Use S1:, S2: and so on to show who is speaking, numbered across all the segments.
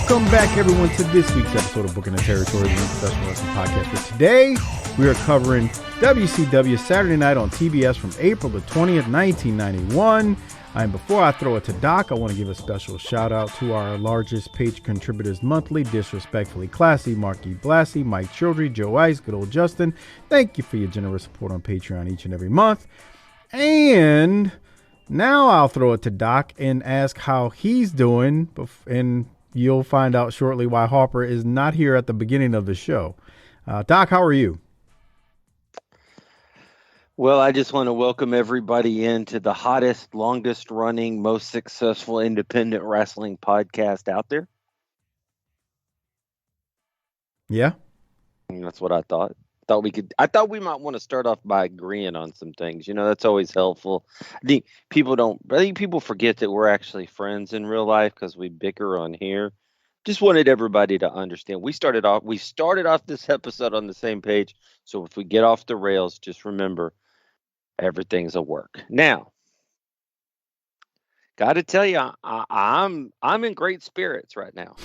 S1: Welcome back, everyone, to this week's episode of Booking the Territory, the Professional Wrestling Podcast. For today, we are covering WCW Saturday Night on TBS from April the 20th, 1991. And before I throw it to Doc, I want to give a special shout out to our largest page contributors monthly, Disrespectfully Classy, Marky Blassie, Mike Childry, Joe Ice, good old Justin. Thank you for your generous support on Patreon each and every month. And now I'll throw it to Doc and ask how he's doing, and you'll find out shortly why Harper is not here at the beginning of the show. Doc, how are you?
S2: Well, I just want to welcome everybody into the hottest, longest running, most successful independent wrestling podcast out there.
S1: Yeah.
S2: That's what I thought. I thought we might want to start off by agreeing on some things. You know, that's always helpful. I think people forget that we're actually friends in real life because we bicker on here. Just wanted everybody to understand. We started off this episode on the same page. So if we get off the rails, just remember everything's a work. Now, got to tell you, I'm in great spirits right now.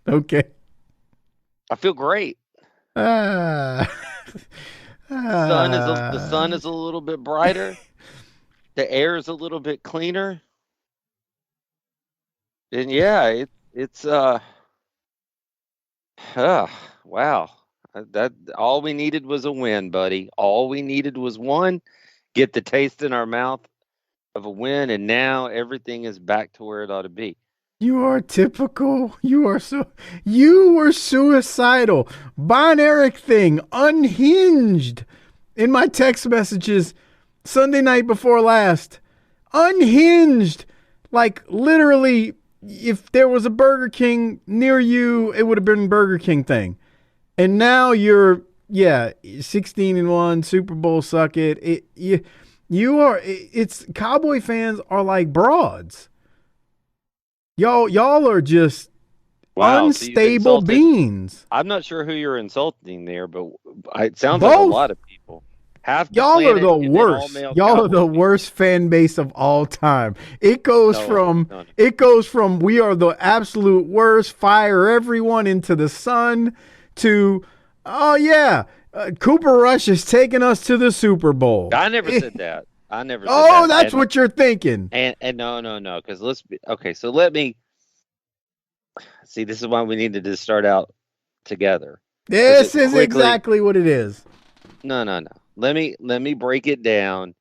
S1: Okay.
S2: I feel great. The sun is a little bit brighter. The air is a little bit cleaner. And yeah, it's wow. That all we needed was a win, buddy. All we needed was one, get the taste in our mouth of a win, and now everything is back to where it ought to be.
S1: You are typical. You were suicidal. Bon Eric thing, unhinged. In my text messages, Sunday night before last, unhinged. Like literally, if there was a Burger King near you, it would have been Burger King thing. And now you're, 16-1, Super Bowl, suck it. It's Cowboy fans are like broads. Y'all are just unstable beans.
S2: I'm not sure who you're insulting there, but it sounds like a lot of people.
S1: Y'all are the worst. Y'all are the worst fan base of all time. It goes from we are the absolute worst, fire everyone into the sun, to Cooper Rush is taking us to the Super Bowl.
S2: I never said that. Oh,
S1: that's what you're thinking.
S2: And no, because so let me see. This is why we needed to start out together.
S1: This is exactly what it is.
S2: No. Let me break it down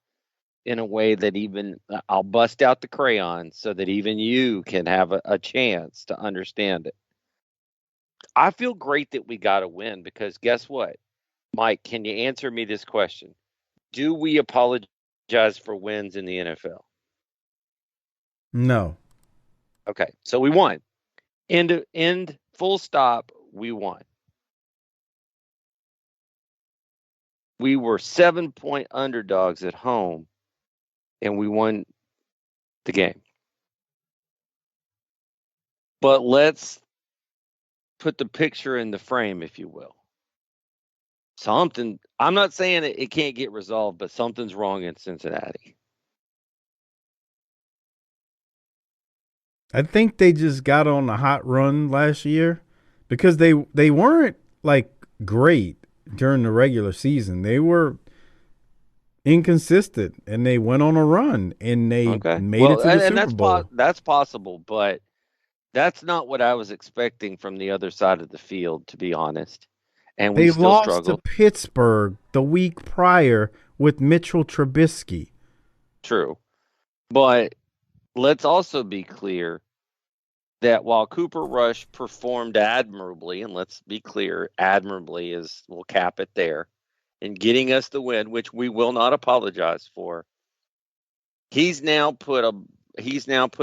S2: in a way that even I'll bust out the crayons so that even you can have a chance to understand it. I feel great that we got a win because guess what? Mike, can you answer me this question? Do we apologize for wins in the NFL?
S1: No.
S2: Okay, so we won. End full stop, we won. We were 7-point underdogs at home, and we won the game. But let's put the picture in the frame, if you will. I'm not saying it can't get resolved, but something's wrong in Cincinnati.
S1: I think they just got on a hot run last year because they weren't like great during the regular season. They were inconsistent, and they went on a run, and they made it to the Super Bowl.
S2: That's possible, but that's not what I was expecting from the other side of the field, to be honest. And
S1: they lost to Pittsburgh the week prior with Mitchell Trubisky.
S2: True. But let's also be clear that while Cooper Rush performed admirably, and let's be clear, admirably we'll cap it there, in getting us the win, which we will not apologize for, he's now put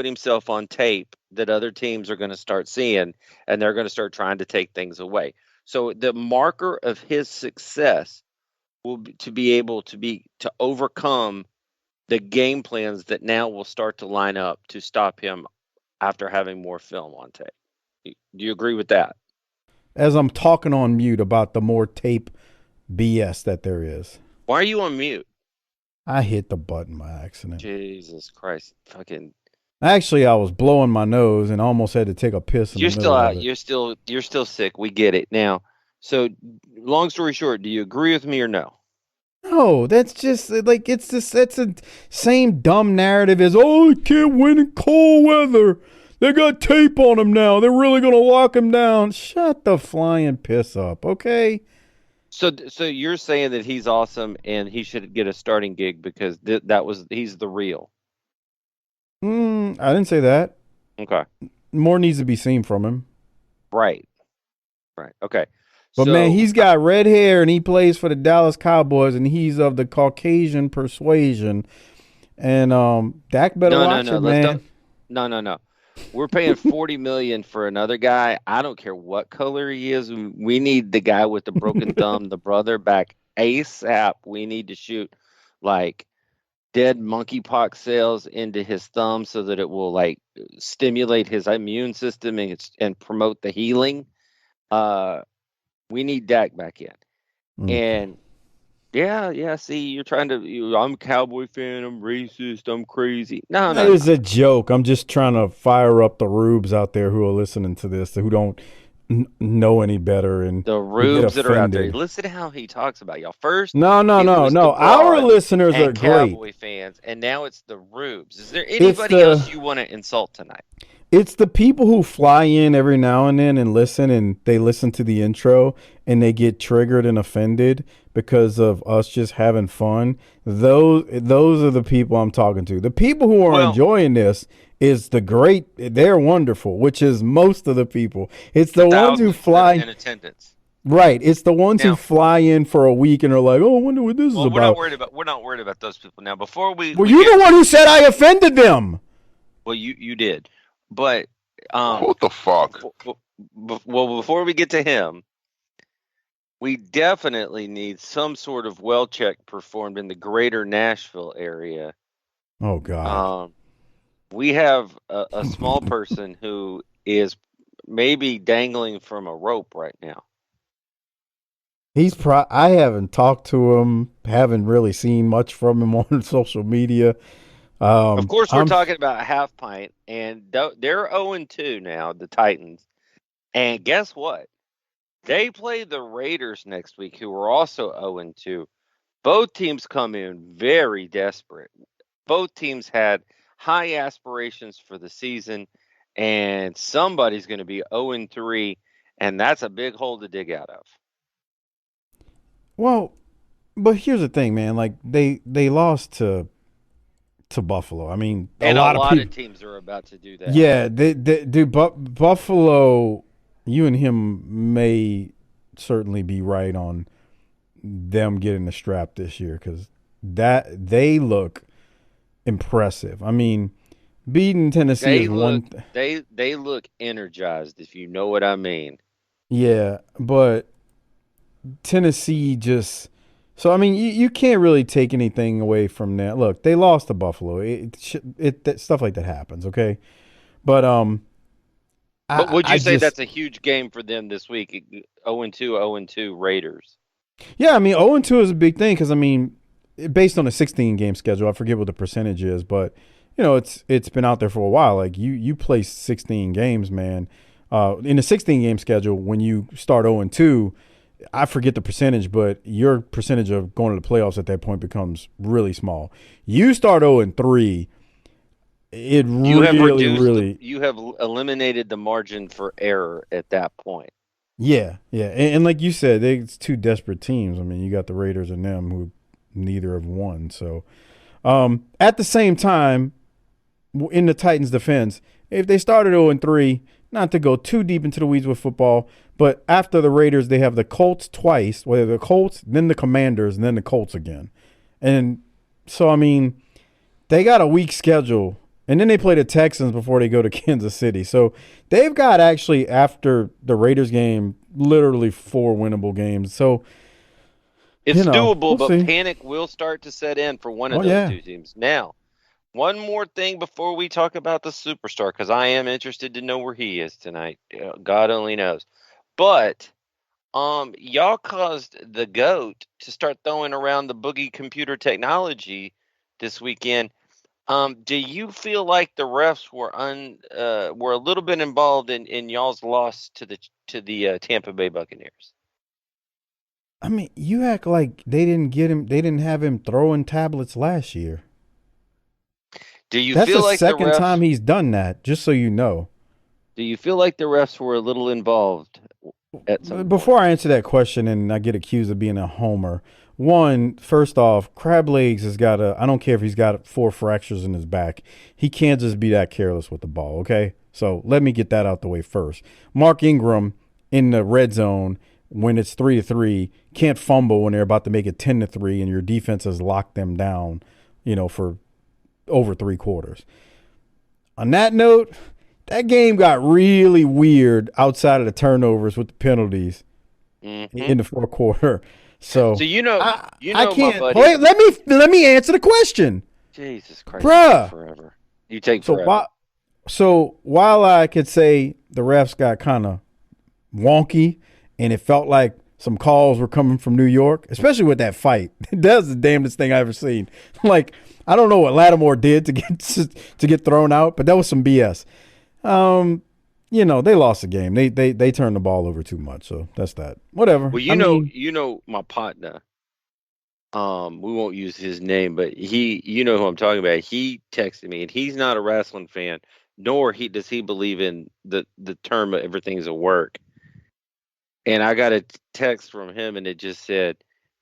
S2: himself on tape that other teams are going to start seeing, and they're going to start trying to take things away. So the marker of his success will be to be able to overcome the game plans that now will start to line up to stop him after having more film on tape. Do you agree with that?
S1: As I'm talking on mute about the more tape BS that there is.
S2: Why are you on mute?
S1: I hit the button by accident.
S2: Jesus Christ, fucking!
S1: Actually, I was blowing my nose and almost had to take a piss in the
S2: You're still
S1: middle of
S2: out.
S1: it.
S2: You're still sick. We get it now. So, long story short, do you agree with me or no?
S1: No, that's just like that's the same dumb narrative as oh, he can't win in cold weather. They got tape on him now. They're really gonna lock him down. Shut the flying piss up, okay?
S2: So you're saying that he's awesome and he should get a starting gig because he's the real.
S1: I didn't say that.
S2: Okay.
S1: More needs to be seen from him.
S2: Right. Right. Okay.
S1: But man,
S2: So
S1: he's got red hair and he plays for the Dallas Cowboys and he's of the Caucasian persuasion. And Dak better
S2: no, no,
S1: watch
S2: no.
S1: it,
S2: Let's
S1: man.
S2: don't. No, no, no. We're paying 40 million for another guy. I don't care what color he is. We need the guy with the broken thumb, the brother back ASAP. We need to shoot like dead monkeypox cells into his thumb so that it will like stimulate his immune system and promote the healing. Uh, we need Dak back in.
S1: Okay.
S2: And yeah, yeah. See, you're trying to. I'm a Cowboy fan. I'm racist. I'm crazy. No,
S1: That
S2: no, no.
S1: is a joke. I'm just trying to fire up the rubes out there who are listening to this, who don't know any better and
S2: The
S1: who get
S2: rubes that are out there.
S1: offended.
S2: Listen to how he talks about y'all. First,
S1: No, no,
S2: it
S1: no,
S2: was the
S1: no. Our
S2: broads
S1: listeners are
S2: and
S1: great.
S2: Cowboy fans, and now it's the rubes. Is there
S1: It's
S2: anybody else
S1: the
S2: you want to insult tonight?
S1: it's the people who fly in every now and then and listen and they listen to the intro and they get triggered and offended because of us just having fun. Those are the people I'm talking to. The people who are
S2: Well,
S1: enjoying this is the great they're wonderful, which is most of the people. It's
S2: the
S1: the ones who
S2: thousands that are
S1: fly
S2: in attendance.
S1: right. It's the ones who
S2: Now,
S1: fly in for a week and are like, "Oh, I wonder what this is
S2: well,
S1: about."
S2: we're not worried about those people now. Before
S1: Well,
S2: we
S1: you're
S2: get
S1: the one
S2: to
S1: who said I offended them.
S2: well, you did, but
S3: What the fuck?
S2: before we get to him, we definitely need some sort of well check performed in the greater Nashville area.
S1: Oh God.
S2: Um, we have a small person who is maybe dangling from a rope right now.
S1: I haven't talked to him, haven't really seen much from him on social media.
S2: Of course, we're
S1: I'm
S2: talking about Half Pint, and they're 0-2 now, the Titans. And guess what? They play the Raiders next week, who are also 0-2. Both teams come in very desperate. Both teams had high aspirations for the season, and somebody's going to be 0-3, and that's a big hole to dig out of.
S1: well, but here's the thing, man. Like they lost to Buffalo. I mean, a
S2: And a
S1: lot of
S2: lot of
S1: people.
S2: teams are about to do that.
S1: Yeah, they do. Buffalo. You and him may certainly be right on them getting the strap this year because that they look impressive. I mean, beating Tennessee
S2: They
S1: is
S2: look
S1: one.
S2: they look energized, if you know what I mean.
S1: Yeah, but Tennessee just so I mean you can't really take anything away from that. Look, they lost to Buffalo. That stuff like that happens, okay? But
S2: But would
S1: I
S2: you say
S1: just
S2: that's a huge game for them this week? 0-2, 0-2 Raiders.
S1: yeah, I mean 0-2 is a big thing because I mean based on a 16 game schedule, I forget what the percentage is, but you know it's been out there for a while. Like you play 16 games, man. In a 16 game schedule, when you start 0-2, I forget the percentage, but your percentage of going to the playoffs at that point becomes really small. You start 0-3, it really,
S2: You have eliminated the margin for error at that point.
S1: yeah. And like you said, it's two desperate teams. I mean, you got the Raiders and them who neither have won. So at the same time, in the Titans' defense, if they started 0-3, not to go too deep into the weeds with football, but after the Raiders, they have the Colts twice. Well, the Colts, then the Commanders, and then the Colts again. And so, I mean, they got a weak schedule. And then they play the Texans before they go to Kansas City. So they've got actually, after the Raiders game, literally 4 winnable games. So,
S2: It's doable,
S1: we'll
S2: but
S1: see.
S2: panic will start to set in for one
S1: Oh,
S2: of those
S1: yeah.
S2: two teams. Now, one more thing before we talk about the superstar, because I am interested to know where he is tonight. God only knows. But Y'all caused the GOAT to start throwing around the boogie computer technology this weekend. Do you feel like the refs were a little bit involved in y'all's loss to the Tampa Bay Buccaneers?
S1: I mean, you act like they didn't have him throwing tablets last year.
S2: Do you
S1: That's
S2: feel
S1: the
S2: like the
S1: second
S2: refs?
S1: time he's done that, just so you know.
S2: Do you feel like the refs were a little involved at some point?
S1: Before I answer that question and I get accused of being a homer, first off, Crab Legs has got I don't care if he's got 4 fractures in his back. He can't just be that careless with the ball, okay? So let me get that out the way first. Mark Ingram in the red zone when it's 3-3 can't fumble when they're about to make it 10-3 and your defense has locked them down, for over 3 quarters. On that note, that game got really weird outside of the turnovers with the penalties in the fourth quarter. So I can't.
S2: my buddy.
S1: Wait, let me answer the question.
S2: Jesus Christ,
S1: Bruh.
S2: forever. You take forever.
S1: So while I could say the refs got kind of wonky and it felt like some calls were coming from New York, especially with that fight, that's the damnedest thing I've ever seen. Like, I don't know what Lattimore did to get thrown out, but that was some BS. They lost the game. They turned the ball over too much, so that's that. Whatever.
S2: Well, my partner. We won't use his name, but you know who I'm talking about. He texted me, and he's not a wrestling fan, nor does he believe in the term of everything's a work. And I got a text from him, and it just said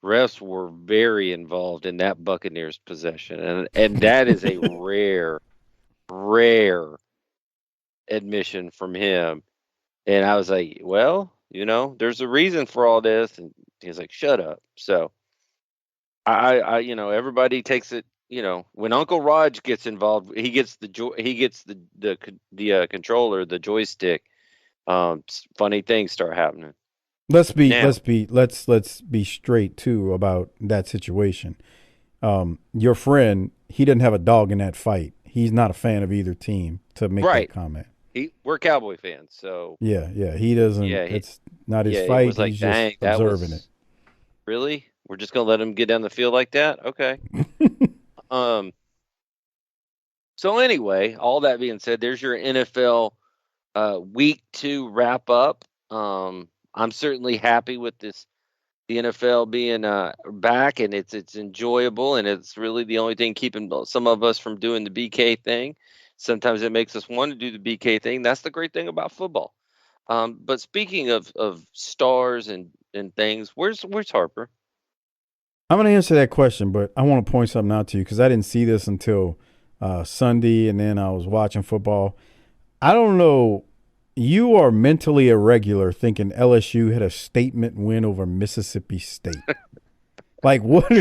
S2: refs were very involved in that Buccaneers possession, and that is a rare admission from him. And I was like, well, there's a reason for all this, and he's like, shut up. So I everybody takes it. When Uncle Raj gets involved, he gets the controller, the joystick. Funny things start happening.
S1: Let's be straight too about that situation. Your friend, he didn't have a dog in that fight. He's not a fan of either team to make that comment.
S2: We're Cowboy fans, so
S1: yeah, he doesn't. It's not his fight.
S2: Was like,
S1: he's just observing it.
S2: Really? We're just gonna let him get down the field like that? Okay. So anyway, all that being said, there's your NFL week 2 wrap up. I'm certainly happy with the NFL being back, and it's enjoyable, and it's really the only thing keeping some of us from doing the BK thing. Sometimes it makes us want to do the BK thing. That's the great thing about football. But speaking of stars and things, where's Harper?
S1: I'm going to answer that question, but I want to point something out to you because I didn't see this until Sunday, and then I was watching football. I don't know. You are mentally irregular thinking LSU had a statement win over Mississippi State. Like, what?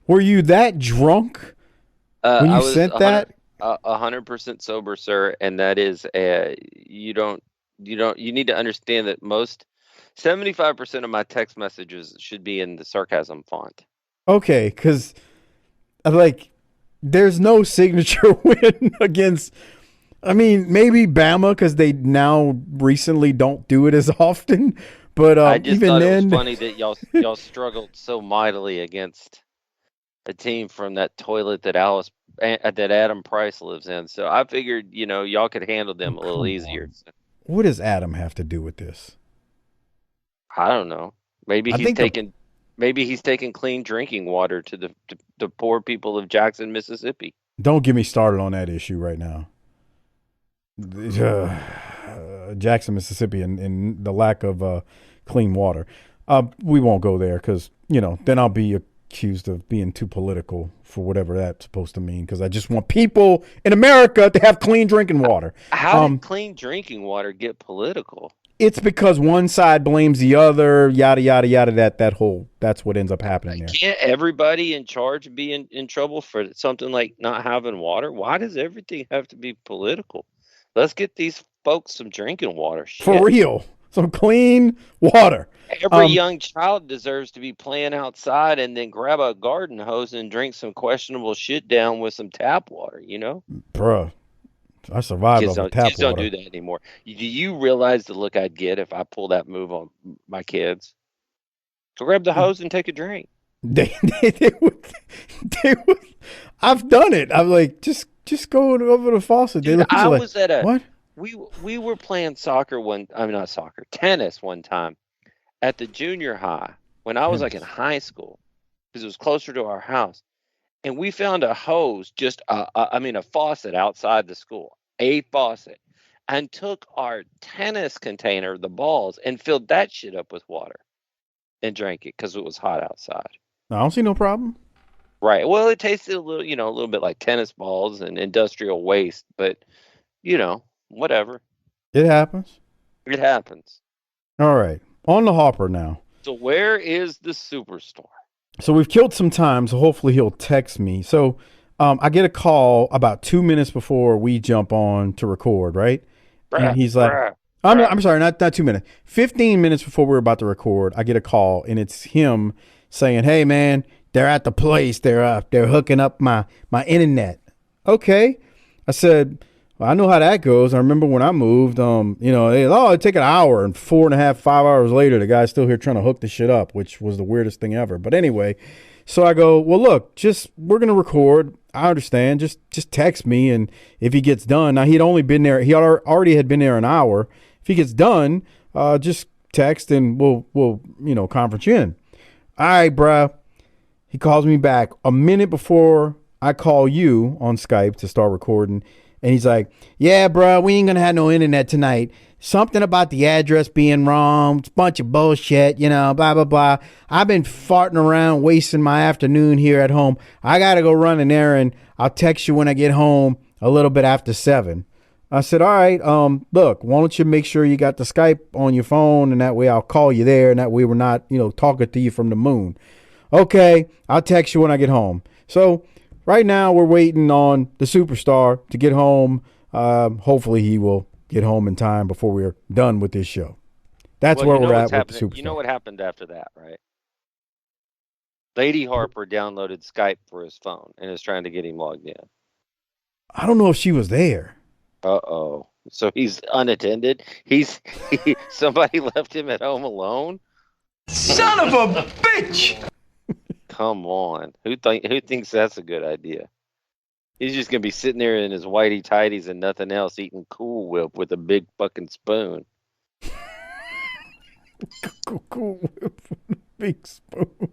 S1: Were you that drunk when you sent that?
S2: 100% sober, sir, and that is you need to understand that 75% of my text messages should be in the sarcasm font.
S1: Okay, because there's no signature win against. I mean, maybe Bama because they now recently don't do it as often. But
S2: I just
S1: even
S2: thought
S1: then,
S2: it was funny that y'all struggled so mightily against a team from that toilet that Adam Price lives in. So I figured, y'all could handle them a little easier.
S1: What does Adam have to do with this?
S2: I don't know. Maybe he's taking clean drinking water to the poor people of Jackson, Mississippi.
S1: Don't get me started on that issue right now. Jackson, Mississippi, and the lack of clean water. We won't go there because, then I'll be accused of being too political for whatever that's supposed to mean because I just want people in America to have clean drinking water.
S2: How did clean drinking water get political?
S1: It's because one side blames the other, yada, yada, yada, that's what ends up happening there.
S2: Can't everybody in charge be in trouble for something like not having water? Why does everything have to be political? Let's get these folks some drinking water. Shit.
S1: For real. Some clean water.
S2: Every young child deserves to be playing outside and then grab a garden hose and drink some questionable shit down with some tap water,
S1: Bruh, I survived off of tap water.
S2: Kids don't do that anymore. Do you realize the look I'd get if I pull that move on my kids? So grab the hose and take a drink.
S1: They would. I've done it. I'm like, just go over the faucet.
S2: Dude,
S1: they look
S2: I
S1: like,
S2: was at a
S1: what?
S2: We were playing tennis one time at the junior high when I was like in high school because it was closer to our house, and we found a hose, just a faucet outside the school, a faucet, and took our tennis container, the balls, and filled that shit up with water and drank it because it was hot outside.
S1: I don't see no problem.
S2: Right. Well, it tasted a little bit like tennis balls and industrial waste, but whatever.
S1: It happens.
S2: It happens.
S1: All right. On the Harper now.
S2: So where is the superstar?
S1: So we've killed some time, so hopefully he'll text me. So I get a call about 2 minutes before we jump on to record, right? And he's like, I'm sorry, not 2 minutes. 15 minutes before we're about to record, I get a call, and it's him saying, "Hey, man, they're at the place. They're hooking up my internet." Okay. I said, well, I know how that goes. I remember when I moved, it'd take an hour, and 4.5, 5 hours later, the guy's still here trying to hook the shit up, which was the weirdest thing ever. But anyway, so I go, well, look, we're going to record. I understand. Just text me, and if he gets done, now he already had been there an hour. If he gets done, just text and we'll conference you in. All right, bruh. He calls me back a minute before I call you on Skype to start recording. And he's like, yeah, bruh, we ain't going to have no internet tonight. Something about the address being wrong. It's a bunch of bullshit, blah, blah, blah. I've been farting around, wasting my afternoon here at home. I got to go run an errand. I'll text you when I get home a little bit after 7. I said, all right, look, why don't you make sure you got the Skype on your phone, and that way I'll call you there, and that way we're not, talking to you from the moon. Okay, I'll text you when I get home. So right now we're waiting on the superstar to get home. Hopefully he will get home in time before we're done with this show. That's where we're at with the superstar.
S2: You know what happened after that, right? Lady Harper downloaded Skype for his phone and is trying to get him logged in.
S1: I don't know if she was there.
S2: Uh-oh. So he's unattended? Somebody left him at home alone?
S4: Son of a bitch!
S2: Come on. Who thinks that's a good idea? He's just going to be sitting there in his whitey tighties and nothing else, eating Cool Whip with a big fucking spoon.
S1: Cool Whip with a big spoon.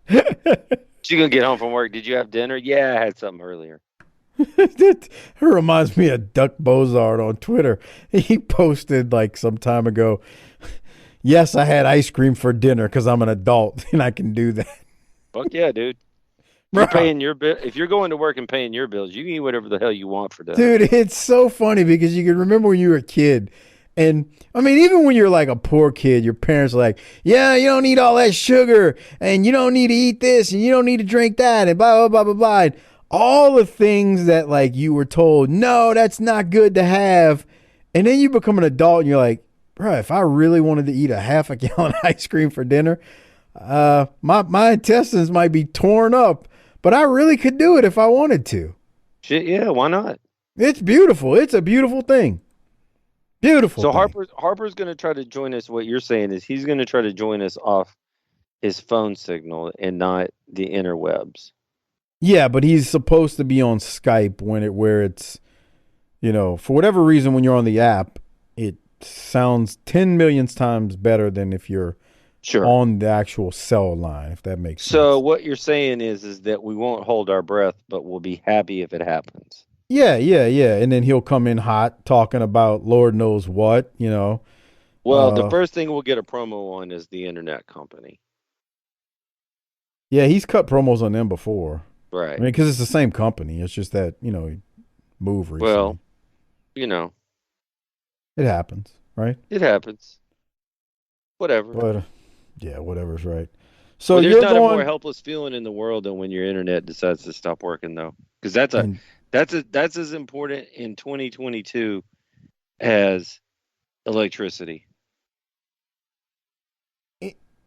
S2: You going to get home from work? Did you have dinner? Yeah, I had something earlier.
S1: It reminds me of Duck Bozard on Twitter. He posted like some time ago, yes, I had ice cream for dinner because I'm an adult and I can do that. Fuck
S2: yeah, dude. You're paying your bill. If you're going to work and paying your bills, you can eat whatever the hell you want for dinner.
S1: Dude, it's so funny because you can remember when you were a kid. And I mean, even when you're like a poor kid, your parents are like, yeah, you don't need all that sugar, and you don't need to eat this, and you don't need to drink that, and blah, blah, blah, blah, blah. And all the things that like you were told, no, that's not good to have. And then you become an adult and you're like, bro, if I really wanted to eat a half a gallon of ice cream for dinner, my intestines might be torn up, but I really could do it if I wanted to.
S2: Shit, yeah, why not?
S1: It's beautiful. It's a beautiful thing. Beautiful.
S2: So Harper's going to try to join us. What you're saying is he's going to try to join us off his phone signal and not the interwebs.
S1: Yeah, but he's supposed to be on Skype where it's, for whatever reason, when you're on the app, it sounds 10 million times better than if you're on the actual cell line, if that makes sense.
S2: So what you're saying is that we won't hold our breath, but we'll be happy if it happens.
S1: Yeah. And then he'll come in hot talking about Lord knows what, Well,
S2: the first thing we'll get a promo on is the internet company.
S1: Yeah, he's cut promos on them before.
S2: Right.
S1: I mean, because it's the same company. It's just that, move recently.
S2: Well,
S1: it happens, right?
S2: It happens. Whatever.
S1: But, yeah, whatever's right. So
S2: there's not a more helpless feeling in the world than when your internet decides to stop working, though. Because that's as important in 2022 as electricity.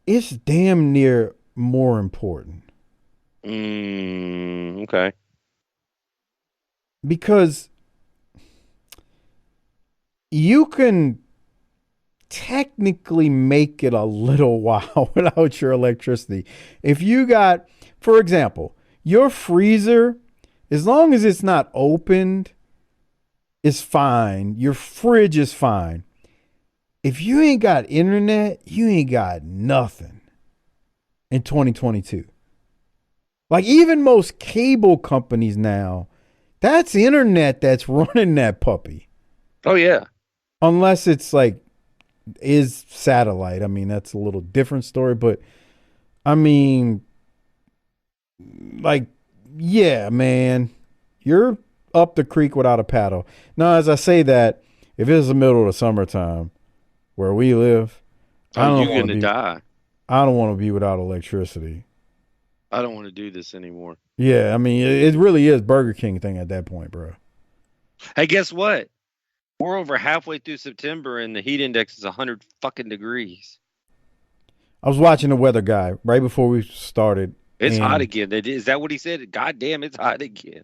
S1: It's damn near more important.
S2: Okay.
S1: Because you can technically make it a little while without your electricity. If you got, for example, your freezer, as long as it's not opened, is fine. Your fridge is fine. If you ain't got internet, you ain't got nothing in 2022. Like even most cable companies now, that's internet that's running that puppy.
S2: Oh, yeah.
S1: Unless it's like, is satellite. I mean, that's a little different story, but I mean, like, yeah, man, you're up the creek without a paddle. Now, as I say that, if it's the middle of the summertime where we live,
S2: you're going to die.
S1: I don't want to be without electricity.
S2: I don't want to do this anymore.
S1: Yeah, I mean, it really is Burger King thing at that point, bro.
S2: Hey, guess what? We're over halfway through September and the heat index is 100 fucking degrees.
S1: I was watching the weather guy right before we started.
S2: It's hot again. Is that what he said? God damn, it's hot again.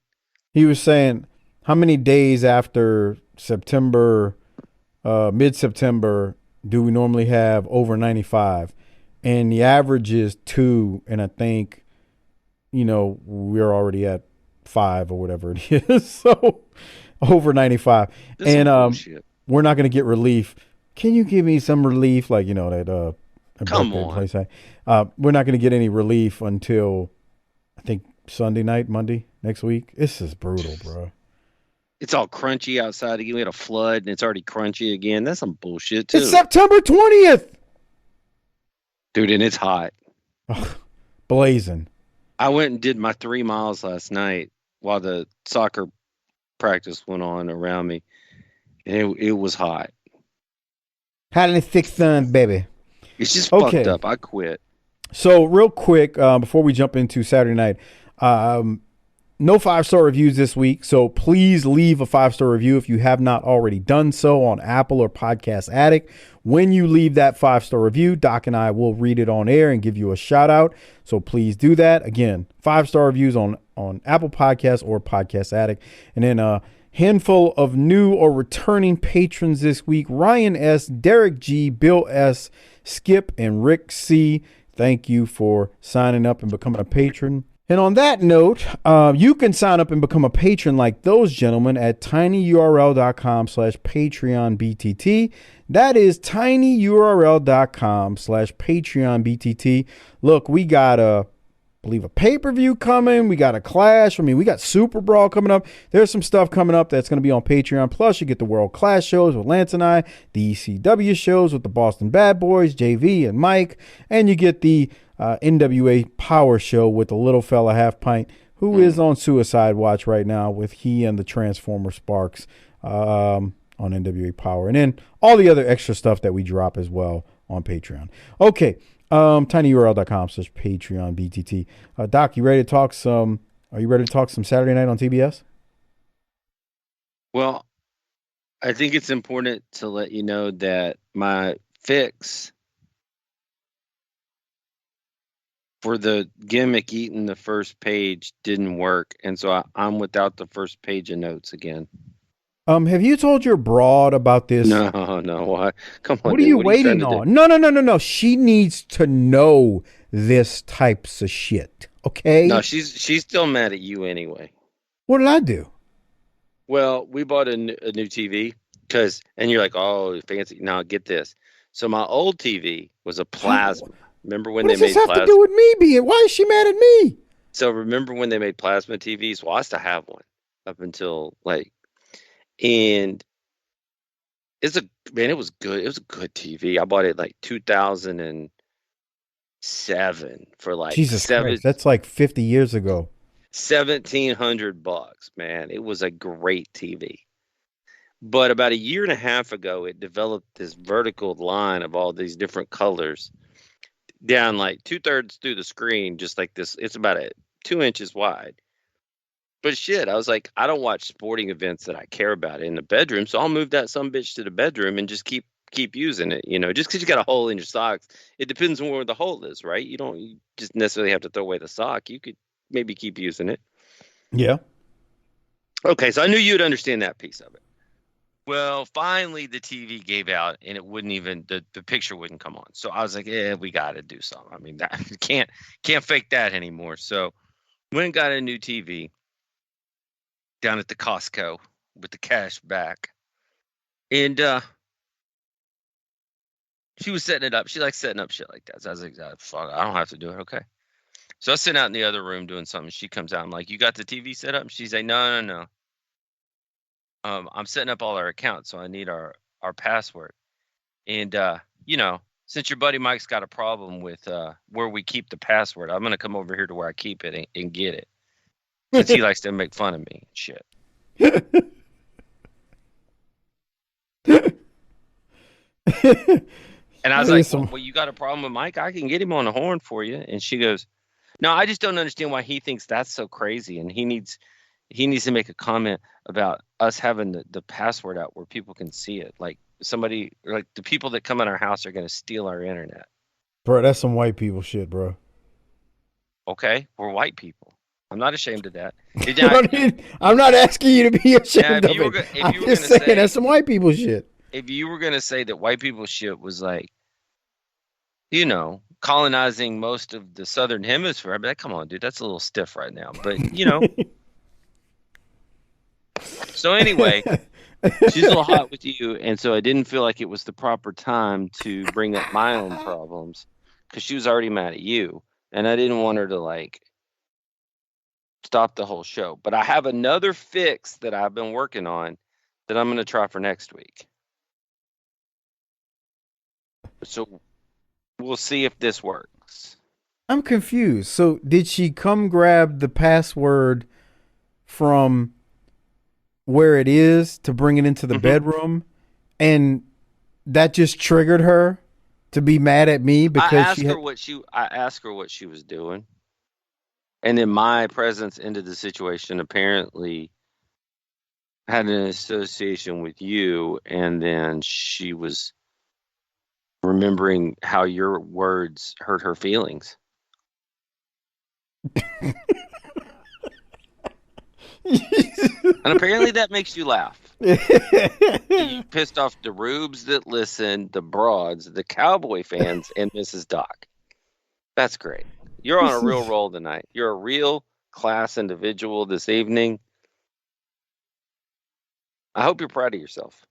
S1: He was saying, how many days after September, mid-September, do we normally have over 95? And the average is 2, and I think, we're already at 5 or whatever it is. So over 95. And we're not going to get relief. Can you give me some relief? Like, that
S2: come on.
S1: Place. We're not going to get any relief until, I think, Sunday night, Monday, next week. This is brutal, bro.
S2: It's all crunchy outside again. We had a flood, and it's already crunchy again. That's some bullshit, too.
S1: It's September 20th.
S2: Dude, and it's hot.
S1: Blazing.
S2: I went and did my 3 miles last night while the soccer practice went on around me. And it was hot.
S1: Had a thick sun, baby.
S2: It's just fucked up. I quit.
S1: So real quick, before we jump into Saturday night, no 5-star reviews this week. So please leave a 5-star review if you have not already done so on Apple or Podcast Addict. When you leave that 5-star review, Doc and I will read it on air and give you a shout out. So please do that. Again, 5-star reviews on Apple Podcasts or Podcast Addict. And then a handful of new or returning patrons this week: Ryan S., Derek G., Bill S., Skip, and Rick C. Thank you for signing up and becoming a patron. And on that note, you can sign up and become a patron like those gentlemen at tinyurl.com/PatreonBTT. That is tinyurl.com/PatreonBTT. Look, we got I believe a pay-per-view coming. We got a Clash. I mean, we got Superbrawl coming up. There's some stuff coming up that's going to be on Patreon. Plus, you get the World Class shows with Lance and I, the ECW shows with the Boston Bad Boys, JV and Mike, and you get the NWA Power Show with the little fella Half Pint, who is on suicide watch right now with he and the Transformer Sparks on NWA Power. And then all the other extra stuff that we drop as well on Patreon. Okay. tinyurl.com/PatreonBTT. Doc, you ready to talk some? Are you ready to talk some Saturday Night on TBS?
S2: Well, I think it's important to let you know that my fix for the gimmick eating the first page didn't work, and so I'm without the first page of notes again.
S1: Have you told your broad about this?
S2: No. Why? Come on.
S1: What are you waiting on? No. She needs to know this types of shit. Okay.
S2: No, she's still mad at you anyway.
S1: What did I do?
S2: Well, we bought a new TV and you're like, oh, fancy. Now get this. So my old TV was a plasma. Remember when they made plasma? What does this have
S1: to do with me being? Why is she mad at me?
S2: So remember when they made plasma TVs? Well, I used to have one up until and it was good. It was a good TV. I bought it 2007 for
S1: Jesus Christ, that's 50 years ago.
S2: $1,700, man. It was a great TV. But about a year and a half ago, it developed this vertical line of all these different colors down 2/3 through the screen, just like this. It's about 2 inches wide. But shit, I was like, I don't watch sporting events that I care about in the bedroom, so I'll move that sumbitch to the bedroom and just keep using it. Just because you got a hole in your socks, it depends on where the hole is, right? You just necessarily have to throw away the sock. You could maybe keep using it.
S1: Yeah.
S2: Okay, so I knew you'd understand that piece of it. Well, finally the TV gave out and it wouldn't even the picture wouldn't come on. So I was like, yeah, we got to do something. I mean, that can't fake that anymore. So went and got a new TV down at the Costco with the cash back. And she was setting it up. She likes setting up shit like that. So I was like, fuck, I don't have to do it. Okay. So I was sitting out in the other room doing something. She comes out. I'm like, you got the TV set up? And she's like, no. I'm setting up all our accounts, so I need our password. And since your buddy Mike's got a problem with where we keep the password, I'm gonna come over here to where I keep it and get it. Since he likes to make fun of me and shit. And I was like, well, you got a problem with Mike? I can get him on the horn for you. And she goes, no, I just don't understand why he thinks that's so crazy. And he needs to make a comment about us having the password out where people can see it. Like somebody, like the people that come in our house are going to steal our internet.
S1: Bro, that's some white people shit, bro.
S2: Okay, we're white people. I'm not ashamed of that.
S1: I'm not asking you to be ashamed of it. I'm just saying that's some white people shit.
S2: If you were going to say that white people shit was like, colonizing most of the southern hemisphere, I'd be like, come on, dude, that's a little stiff right now. But, So anyway, she's a little hot with you, and so I didn't feel like it was the proper time to bring up my own problems because she was already mad at you, and I didn't want her to, stop the whole show. But I have another fix that I've been working on that I'm going to try for next week. So we'll see if this works.
S1: I'm confused. So did she come grab the password from where it is to bring it into the bedroom, and that just triggered her to be mad at me because
S2: I asked her what she was doing, and then my presence into the situation apparently had an association with you, and then she was remembering how your words hurt her feelings. And apparently that makes you laugh. You pissed off the rubes that listen, the broads, the cowboy fans, and Mrs. Doc. That's great. You're on a real roll tonight. You're a real class individual this evening. I hope you're proud of yourself.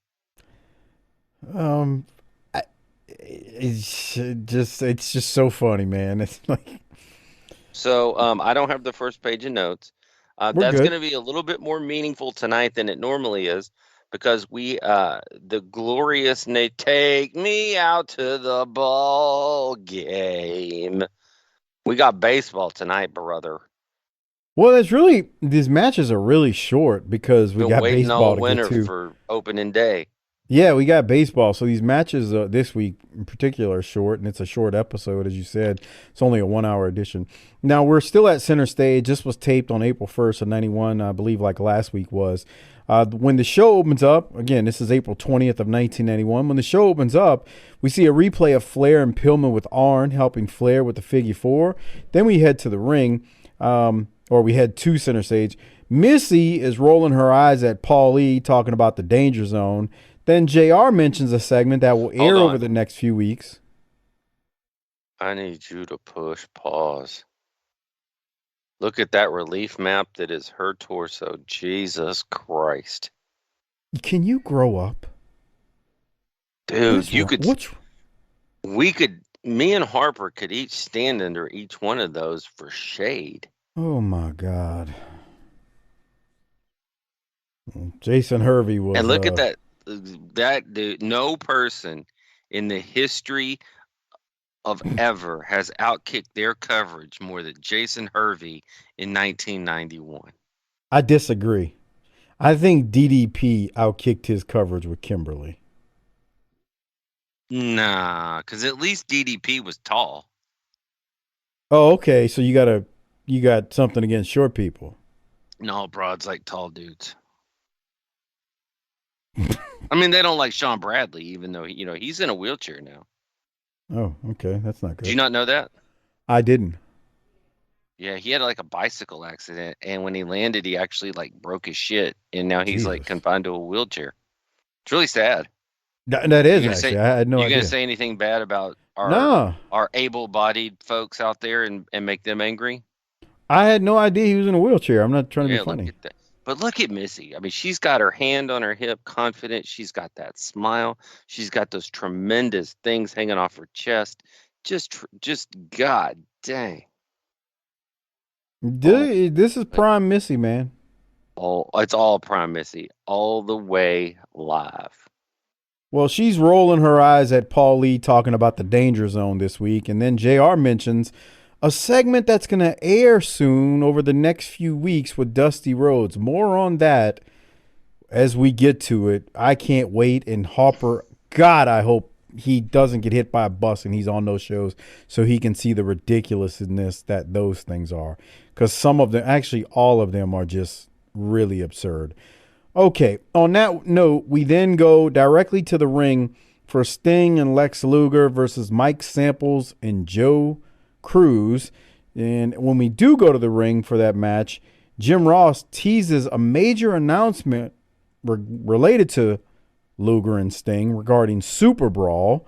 S1: It's just so funny, man. It's like,
S2: so I don't have the first page of notes. That's going to be a little bit more meaningful tonight than it normally is because we, the glorious take me out to the ball game. We got baseball tonight, brother.
S1: Well, these matches are really short because we got baseball to get to
S2: for opening day.
S1: Yeah, we got baseball. So these matches this week in particular are short, and it's a short episode, as you said. It's only a 1-hour edition. Now, we're still at center stage. This was taped on April 1st of 91, I believe, like last week was. When the show opens up, again, this is April 20th of 1991. When the show opens up, we see a replay of Flair and Pillman with Arn helping Flair with the figure four. Then we head to the ring, or we head to center stage. Missy is rolling her eyes at Paul E. talking about the danger zone. Then JR mentions a segment that will air over the next few weeks.
S2: I need you to push pause. Look at that relief map that is her torso. Jesus Christ.
S1: Can you grow up?
S2: Dude, me and Harper could each stand under each one of those for shade.
S1: Oh my God. Jason Hervey was.
S2: And look at that. That dude, no person in the history of ever has outkicked their coverage more than Jason Hervey in 1991.
S1: I disagree. I think DDP outkicked his coverage with Kimberly.
S2: Nah, because at least DDP was tall.
S1: Oh, okay. So you got something against short people.
S2: No, broads like tall dudes. I mean, they don't like Sean Bradley, even though he's in a wheelchair now.
S1: Oh, okay, that's not good.
S2: Did you not know that?
S1: I didn't.
S2: Yeah, he had like a bicycle accident, and when he landed, he actually broke his shit, and now he's confined to a wheelchair. It's really sad.
S1: That is actually. I had no idea.
S2: You gonna say anything bad about
S1: No.
S2: our able-bodied folks out there and make them angry?
S1: I had no idea he was in a wheelchair. I'm not trying to be funny.
S2: Look at that. But look at Missy. I mean, she's got her hand on her hip, confident. She's got that smile. She's got those tremendous things hanging off her chest. Just God dang.
S1: This is prime Missy, man.
S2: It's all prime Missy, all the way live.
S1: Well, she's rolling her eyes at Paul Lee talking about the danger zone this week, and then JR mentions a segment that's going to air soon over the next few weeks with Dusty Rhodes. More on that as we get to it. I can't wait. And Harper, God, I hope he doesn't get hit by a bus and he's on those shows so he can see the ridiculousness that those things are. Because some of them, actually all of them, are just really absurd. Okay, on that note, we then go directly to the ring for Sting and Lex Luger versus Mike Samples and Joe Cruz. And when we do go to the ring for that match, Jim Ross teases a major announcement related to Luger and Sting regarding Superbrawl.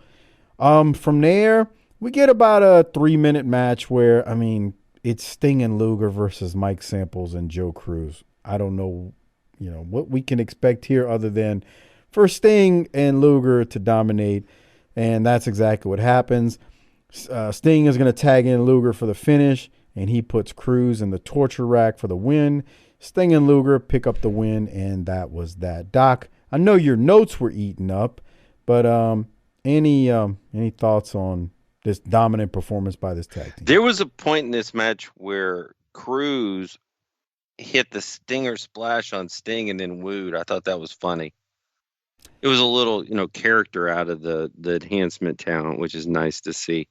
S1: From there, we get about a 3-minute match where, I mean, it's Sting and Luger versus Mike Samples and Joe Cruz. I don't know, what we can expect here other than for Sting and Luger to dominate, and that's exactly what happens. Sting is going to tag in Luger for the finish, and he puts Cruz in the torture rack for the win. Sting and Luger pick up the win, and that was that. Doc, I know your notes were eaten up, but any thoughts on this dominant performance by this tag team?
S2: There was a point in this match where Cruz hit the Stinger splash on Sting and then wooed. I thought that was funny. It was a little, character out of the enhancement talent, which is nice to see.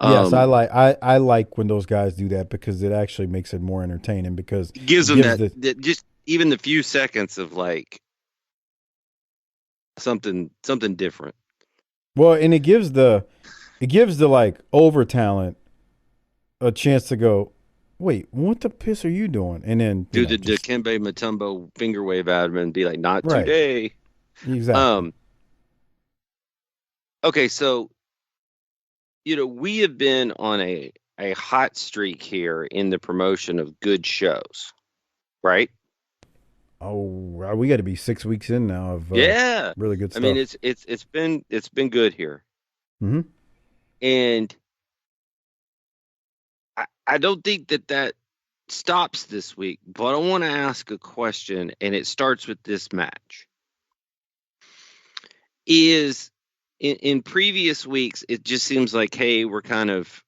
S1: Yes, I like when those guys do that because it actually makes it more entertaining because
S2: it gives them that just even the few seconds of like something different.
S1: Well, and it gives the like over talent a chance to go, wait, what the piss are you doing? And then
S2: do the Dikembe Mutombo finger wave at him and be like, not today.
S1: Exactly.
S2: Okay, so we have been on a hot streak here in the promotion of good shows, right?
S1: Oh, we got to be 6 weeks in now of really good stuff.
S2: I mean, it's been good here, and I don't think that stops this week. But I want to ask a question, and it starts with this match. Is in previous weeks, it just seems like, hey, we're kind of,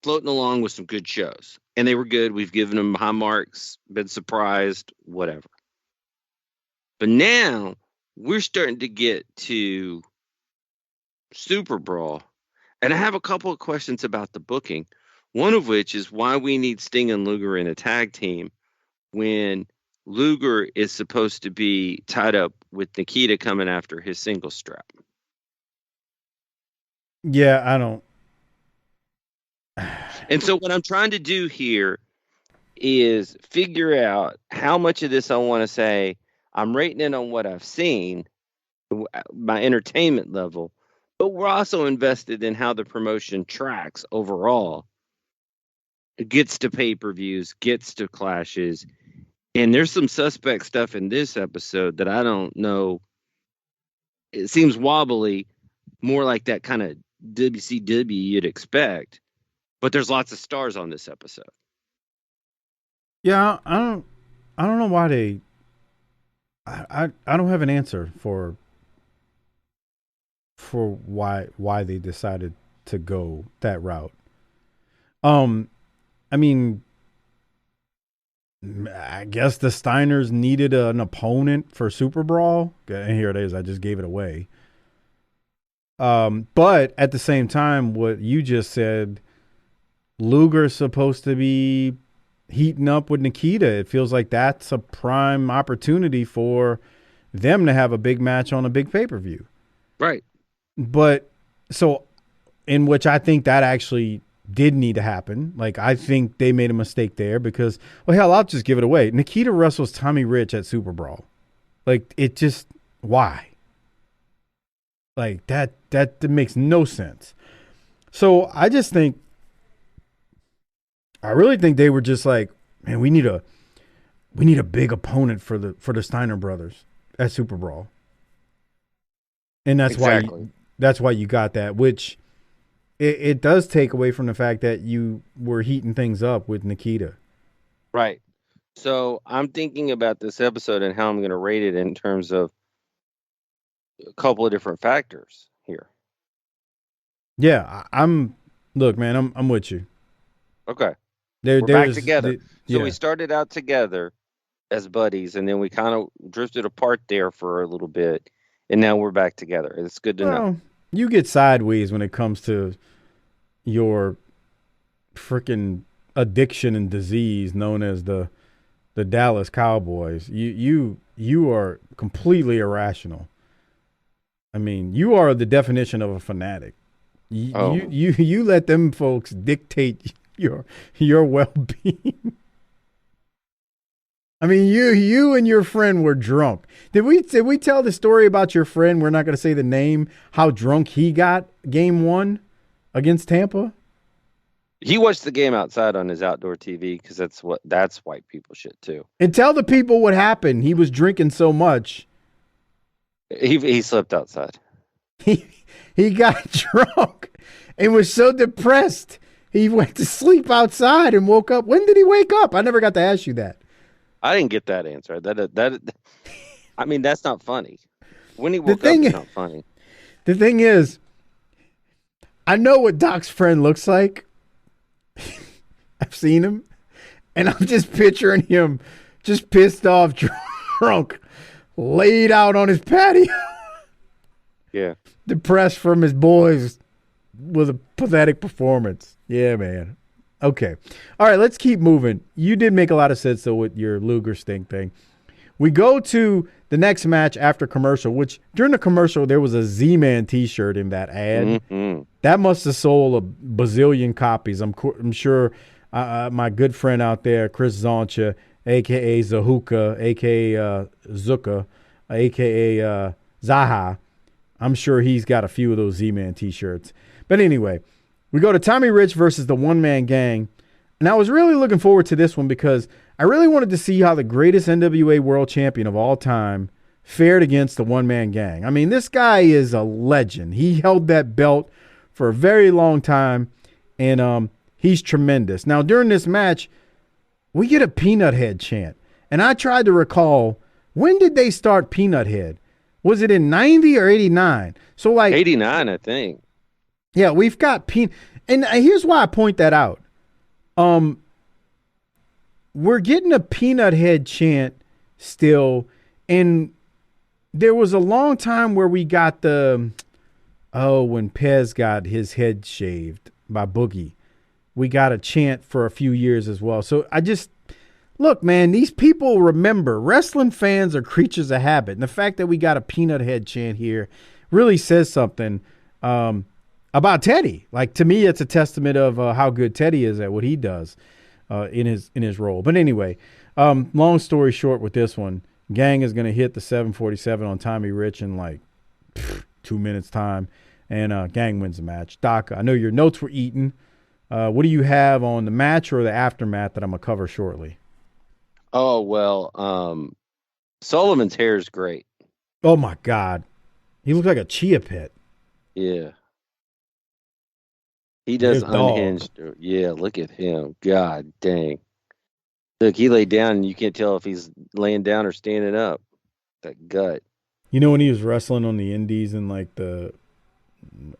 S2: floating along with some good shows. And they were good. We've given them high marks, been surprised, whatever. But now we're starting to get to Superbrawl. And I have a couple of questions about the booking. One of which is why we need Sting and Luger in a tag team when Luger is supposed to be tied up with Nikita coming after his single strap.
S1: Yeah, I don't.
S2: And so what I'm trying to do here is figure out how much of this I want to say I'm rating it on what I've seen, my entertainment level, but we're also invested in how the promotion tracks overall. It gets to pay-per-views, gets to clashes. And there's some suspect stuff in this episode that I don't know. It seems wobbly, more like that kind of WCW you'd expect. But there's lots of stars on this episode.
S1: Yeah, I don't know why they. I don't have an answer for why they decided to go that route. I mean, I guess the Steiners needed an opponent for Superbrawl. And here it is. I just gave it away. But at the same time, what you just said, Luger's supposed to be heating up with Nikita. It feels like that's a prime opportunity for them to have a big match on a big pay-per-view.
S2: Right.
S1: But so in which I think that actually did need to happen. Like, I think they made a mistake there because, well, hell, I'll just give it away. Nikita wrestles Tommy Rich at Superbrawl. Like, it just, why? Like, that makes no sense. So I really think they were just like, man, we need a big opponent for the Steiner brothers at Superbrawl. And that's why you got that, which it does take away from the fact that you were heating things up with Nikita.
S2: Right. So I'm thinking about this episode and how I'm going to rate it in terms of a couple of different factors here.
S1: Yeah, look, man, I'm with you.
S2: Okay. We're back together. So we started out together as buddies, and then we kind of drifted apart there for a little bit, and now we're back together. It's good to know.
S1: You get sideways when it comes to your freaking addiction and disease known as the Dallas Cowboys. You are completely irrational. I mean, you are the definition of a fanatic. You let them folks dictate your well-being. I mean, you and your friend were drunk. Did we tell the story about your friend? We're not going to say the name. How drunk he got game 1 against Tampa?
S2: He watched the game outside on his outdoor TV because that's white people shit too.
S1: And tell the people what happened. He was drinking so much.
S2: He slept outside.
S1: He got drunk and was so depressed. He went to sleep outside and woke up. When did he wake up? I never got to ask you that.
S2: I didn't get that answer. I mean, that's not funny. When he woke up, it's not funny.
S1: The thing is, I know what Doc's friend looks like. I've seen him, and I'm just picturing him just pissed off, drunk, laid out on his patio.
S2: Yeah.
S1: Depressed from his boys with a pathetic performance. Yeah, man. Okay. All right, let's keep moving. You did make a lot of sense, though, with your Luger Stink thing. We go to the next match after commercial, which during the commercial, there was a Z-Man T-shirt in that ad.
S2: Mm-hmm.
S1: That must have sold a bazillion copies. I'm sure my good friend out there, Chris Zoncha, a.k.a. Zahuka, a.k.a. Zuka, a.k.a. Zaha, I'm sure he's got a few of those Z-Man T-shirts. But anyway, we go to Tommy Rich versus the one-man gang. And I was really looking forward to this one because I really wanted to see how the greatest NWA world champion of all time fared against the one-man gang. I mean, this guy is a legend. He held that belt for a very long time, and he's tremendous. Now, during this match, we get a Peanut Head chant. And I tried to recall, when did they start Peanut Head? Was it in 90 or 89? So like
S2: 89, I think.
S1: Yeah, we've got and here's why I point that out. We're getting a Peanut Head chant still, and there was a long time where we got when Pez got his head shaved by Boogie. We got a chant for a few years as well. So look, man, these people remember. Wrestling fans are creatures of habit. And the fact that we got a Peanut Head chant here really says something about Teddy. Like, to me, it's a testament of how good Teddy is at what he does in his role. But anyway, long story short with this one, Gang is going to hit the 747 on Tommy Rich in like 2 minutes time, and Gang wins the match. Doc, I know your notes were eaten. What do you have on the match or the aftermath that I'm going to cover shortly?
S2: Oh, well, Sullivan's hair is great.
S1: Oh, my God. He looks like a chia pet.
S2: Yeah. He does unhinged. Yeah, look at him. God dang. Look, he laid down, and you can't tell if he's laying down or standing up. That gut.
S1: You know, when he was wrestling on the indies in like the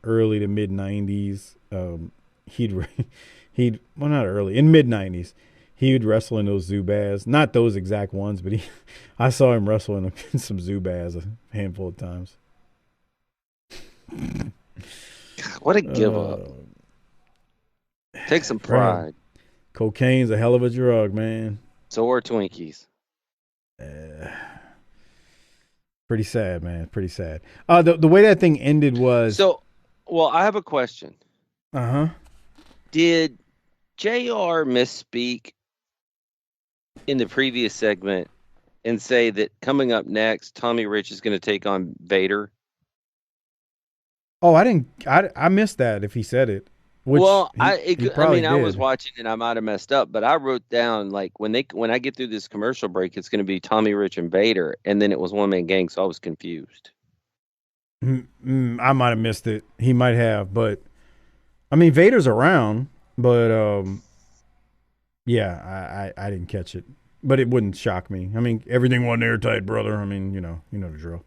S1: early to mid 90s, not early, in mid 90s, he would wrestle in those Zubaz. Not those exact ones, but I saw him wrestling in some Zubaz a handful of times.
S2: God, what a give up. Take some pride.
S1: Right. Cocaine's a hell of a drug, man.
S2: So are Twinkies.
S1: Pretty sad, man. Pretty sad. The way that thing ended was...
S2: Well, I have a question.
S1: Uh-huh.
S2: Did JR misspeak in the previous segment and say that coming up next, Tommy Rich is going to take on Vader?
S1: Oh, I missed that if he said it. Which
S2: I was watching and I might have messed up, but I wrote down like when I get through this commercial break, it's going to be Tommy Rich and Vader, and then it was One Man Gang, so I was confused.
S1: I might have missed it. He might have, but I mean Vader's around, but yeah, I didn't catch it, but it wouldn't shock me. I mean everything wasn't airtight, brother. I mean you know the drill.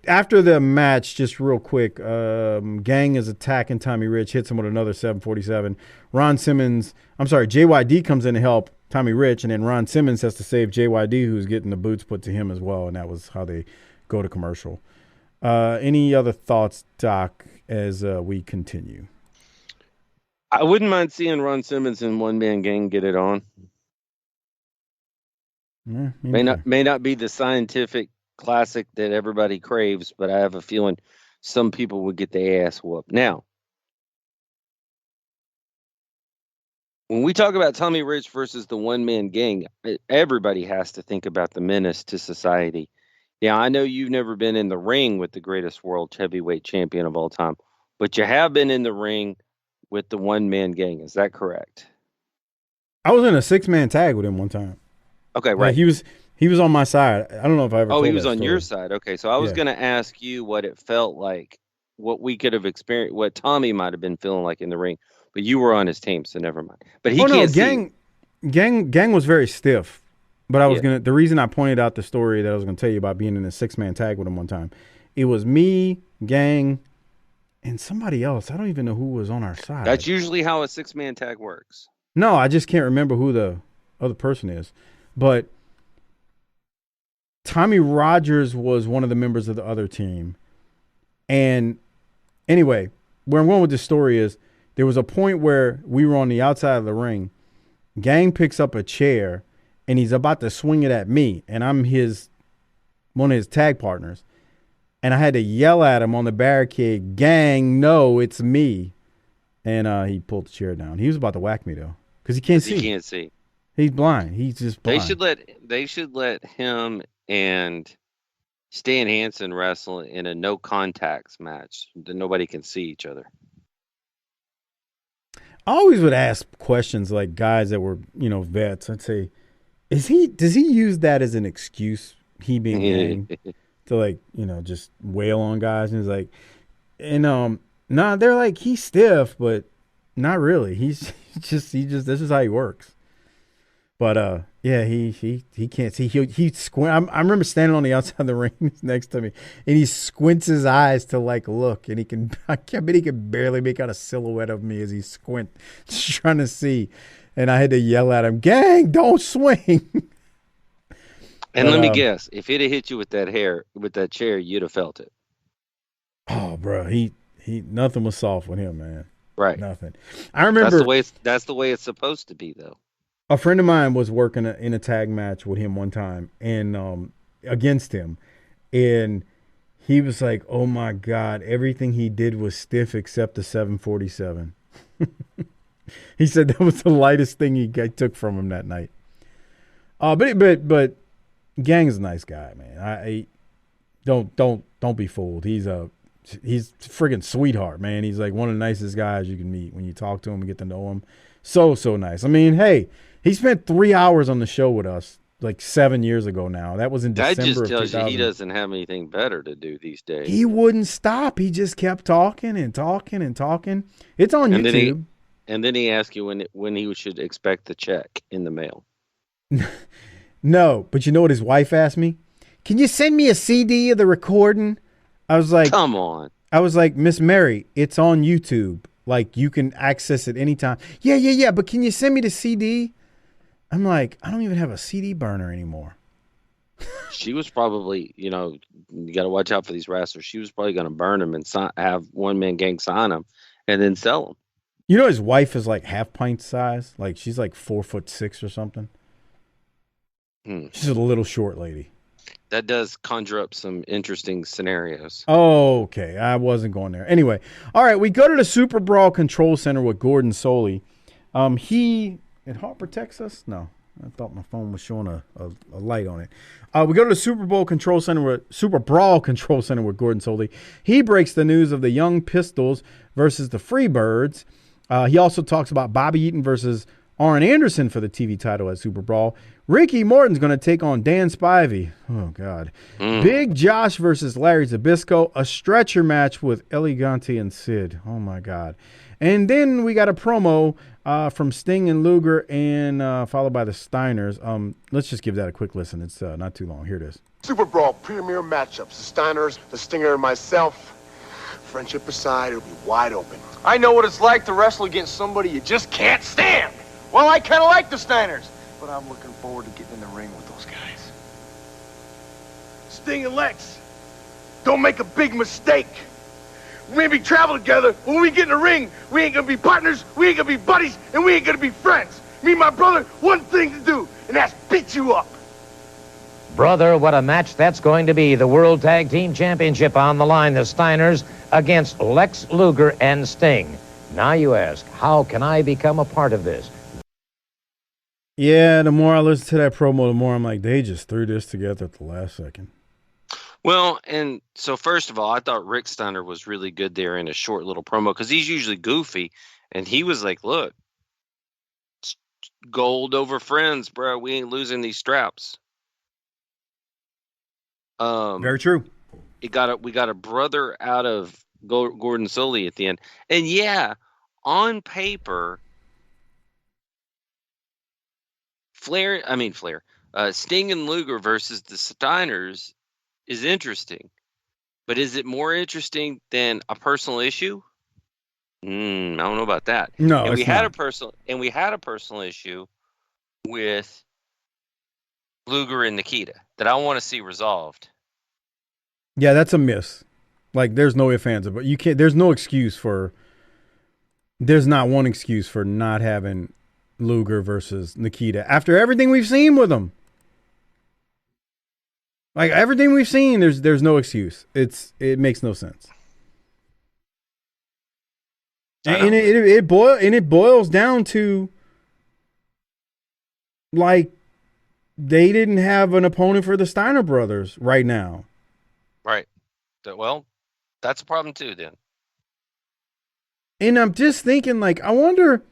S1: After the match, just real quick, Gang is attacking Tommy Rich, hits him with another 747. JYD comes in to help Tommy Rich, and then Ron Simmons has to save JYD, who's getting the boots put to him as well, and that was how they go to commercial. Any other thoughts, Doc, as we continue?
S2: I wouldn't mind seeing Ron Simmons and One Man Gang get it on.
S1: Yeah,
S2: may not be the scientific classic that everybody craves, but I have a feeling some people would get their ass whooped. Now, when we talk about Tommy Rich versus the One Man Gang, everybody has to think about the menace to society. Yeah, I know you've never been in the ring with the greatest world heavyweight champion of all time, but you have been in the ring with the One Man Gang. Is that correct?
S1: I was in a 6-man tag with him one time.
S2: Okay, right.
S1: He was on my side. I don't know if I ever.
S2: Oh,
S1: told
S2: he was
S1: that
S2: on
S1: story.
S2: your side. Okay, so I was going to ask you what it felt like, what we could have experienced, what Tommy might have been feeling like in the ring, but you were on his team, so never mind. But he can't see.
S1: Gang was very stiff. But I was the reason I pointed out the story that I was gonna tell you about being in a 6-man tag with him one time, it was me, Gang, and somebody else. I don't even know who was on our side.
S2: That's usually how a 6-man tag works.
S1: No, I just can't remember who the other person is. But Tommy Rogers was one of the members of the other team. And anyway, where I'm going with this story is there was a point where we were on the outside of the ring. Gang picks up a chair and he's about to swing it at me. And I'm one of his tag partners. And I had to yell at him on the barricade, "Gang, no, it's me." And he pulled the chair down. He was about to whack me though, because he can't see.
S2: He can't see.
S1: He's blind. He's just blind.
S2: They should let him and Stan Hansen wrestle in a no contacts match that nobody can see each other.
S1: I always would ask questions like guys that were, vets. I'd say, does he use that as an excuse? He being Gang to just wail on guys, and he's like, they're like, he's stiff, but not really. He's just this is how he works. But he can't see. He squint. I remember standing on the outside of the ring next to me, and he squints his eyes to look, and I bet he can barely make out a silhouette of me as he squint, just trying to see. And I had to yell at him, "Gang, don't swing!"
S2: And let me guess, if it had hit you with that chair, you'd have felt it.
S1: Oh, bro, he nothing was soft with him, man.
S2: Right,
S1: nothing. I remember
S2: that's the way it's supposed to be, though.
S1: A friend of mine was working in a tag match with him one time, and against him, and he was like, "Oh my God, everything he did was stiff except the 747." He said that was the lightest thing he took from him that night. But Gang's a nice guy, man. I don't be fooled. He's a friggin' sweetheart, man. He's like one of the nicest guys you can meet when you talk to him and get to know him. So nice. I mean, hey. He spent 3 hours on the show with us 7 years ago now. That was in December
S2: of 2000. That just tells you he doesn't have anything better to do these days.
S1: He wouldn't stop. He just kept talking and talking and talking. It's on YouTube.
S2: And then he asked you when he should expect the check in the mail.
S1: No, but you know what his wife asked me? "Can you send me a CD of the recording?" I was like,
S2: "Come on."
S1: I was like, "Miss Mary, it's on YouTube. You can access it anytime." Yeah, but can you send me the CD? I'm like, I don't even have a CD burner anymore.
S2: She was probably, you got to watch out for these wrestlers. She was probably going to burn them and have One Man Gang sign them and then sell them.
S1: His wife is half pint size. She's 4'6" or something. She's a little short lady.
S2: That does conjure up some interesting scenarios.
S1: Oh, okay. I wasn't going there. Anyway, all right, we go to the Superbrawl Control Center with Gordon Soley. Did Harper text us? No, I thought my phone was showing a light on it. We go to the Superbrawl Control Center with Gordon Soley. He breaks the news of the Young Pistols versus the Freebirds. He also talks about Bobby Eaton versus Arn Anderson for the TV title at Superbrawl. Ricky Morton's going to take on Dan Spivey. Oh, God. Big Josh versus Larry Zbyszko. A stretcher match with Elegante and Sid. Oh, my God. And then we got a promo from Sting and Luger and followed by the Steiners. Let's just give that a quick listen. It's not too long. Here it is.
S5: Superbrawl premier matchups. The Steiners, the Stinger, and myself. Friendship aside, it'll be wide open.
S4: I know what it's like to wrestle against somebody you just can't stand. Well, I kind of like the Steiners, but I'm looking forward to getting in the ring with those guys.
S5: Sting and Lex, don't make a big mistake. We may be traveling together, but when we get in the ring, we ain't gonna be partners, we ain't gonna be buddies, and we ain't gonna be friends. Me and my brother, one thing to do, and that's beat you up.
S6: Brother, what a match that's going to be. The World Tag Team Championship on the line. The Steiners against Lex Luger and Sting. Now you ask, how can I become a part of this?
S1: Yeah, the more I listen to that promo, the more I'm like, they just threw this together at the last second.
S2: Well, and so first of all, I thought Rick Steiner was really good there in a short little promo because he's usually goofy. And he was like, look, it's gold over friends, bro. We ain't losing these straps.
S1: Very true.
S2: We got a brother out of Gordon Soley at the end. And yeah, on paper, Flair, Sting and Luger versus the Steiners is interesting. But is it more interesting than a personal issue? I don't know about that.
S1: No,
S2: and we had a personal issue with Luger and Nikita that I want to see resolved.
S1: Yeah, that's a miss. Like, there's no ifs, ands, but you can't. There's no excuse for. There's not one excuse for not having Luger versus Nikita after everything we've seen with them. Like everything we've seen, there's no excuse. It makes no sense. And it boils down to like they didn't have an opponent for the Steiner brothers right now.
S2: Right. Well, that's a problem too then.
S1: And I'm just thinking, like, I wonder,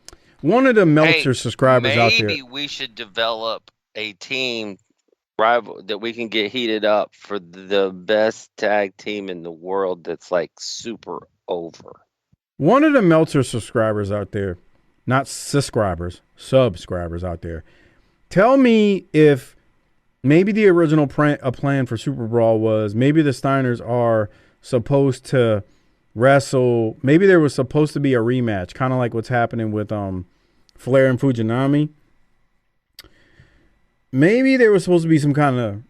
S1: one of the Meltzer subscribers out there.
S2: Maybe we should develop a team rival that we can get heated up for the best tag team in the world that's like super over.
S1: One of the Meltzer subscribers out there, not subscribers out there, tell me if maybe the original plan for Superbrawl was maybe the Steiners are supposed to wrestle. Maybe there was supposed to be a rematch, kind of like what's happening with Flair and Fujinami. Maybe there was supposed to be some kind of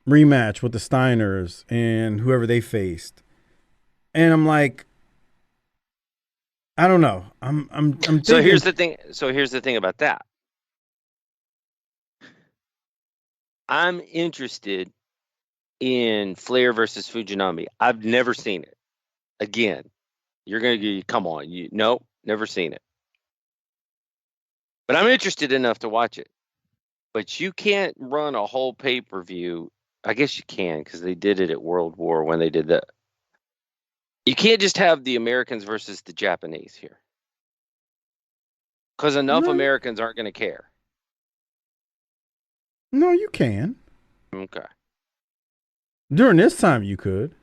S1: rematch with the Steiners and whoever they faced. And I'm like, I don't know. I'm thinking.
S2: So here's the thing about that. I'm interested in Flair versus Fujinami. I've never seen it. Again, you're going to come on. Nope, never seen it. But I'm interested enough to watch it. But you can't run a whole pay-per-view. I guess you can because they did it at World War when they did that. You can't just have the Americans versus the Japanese here. Because enough Americans aren't going to care.
S1: No, you can.
S2: Okay.
S1: During this time, you could.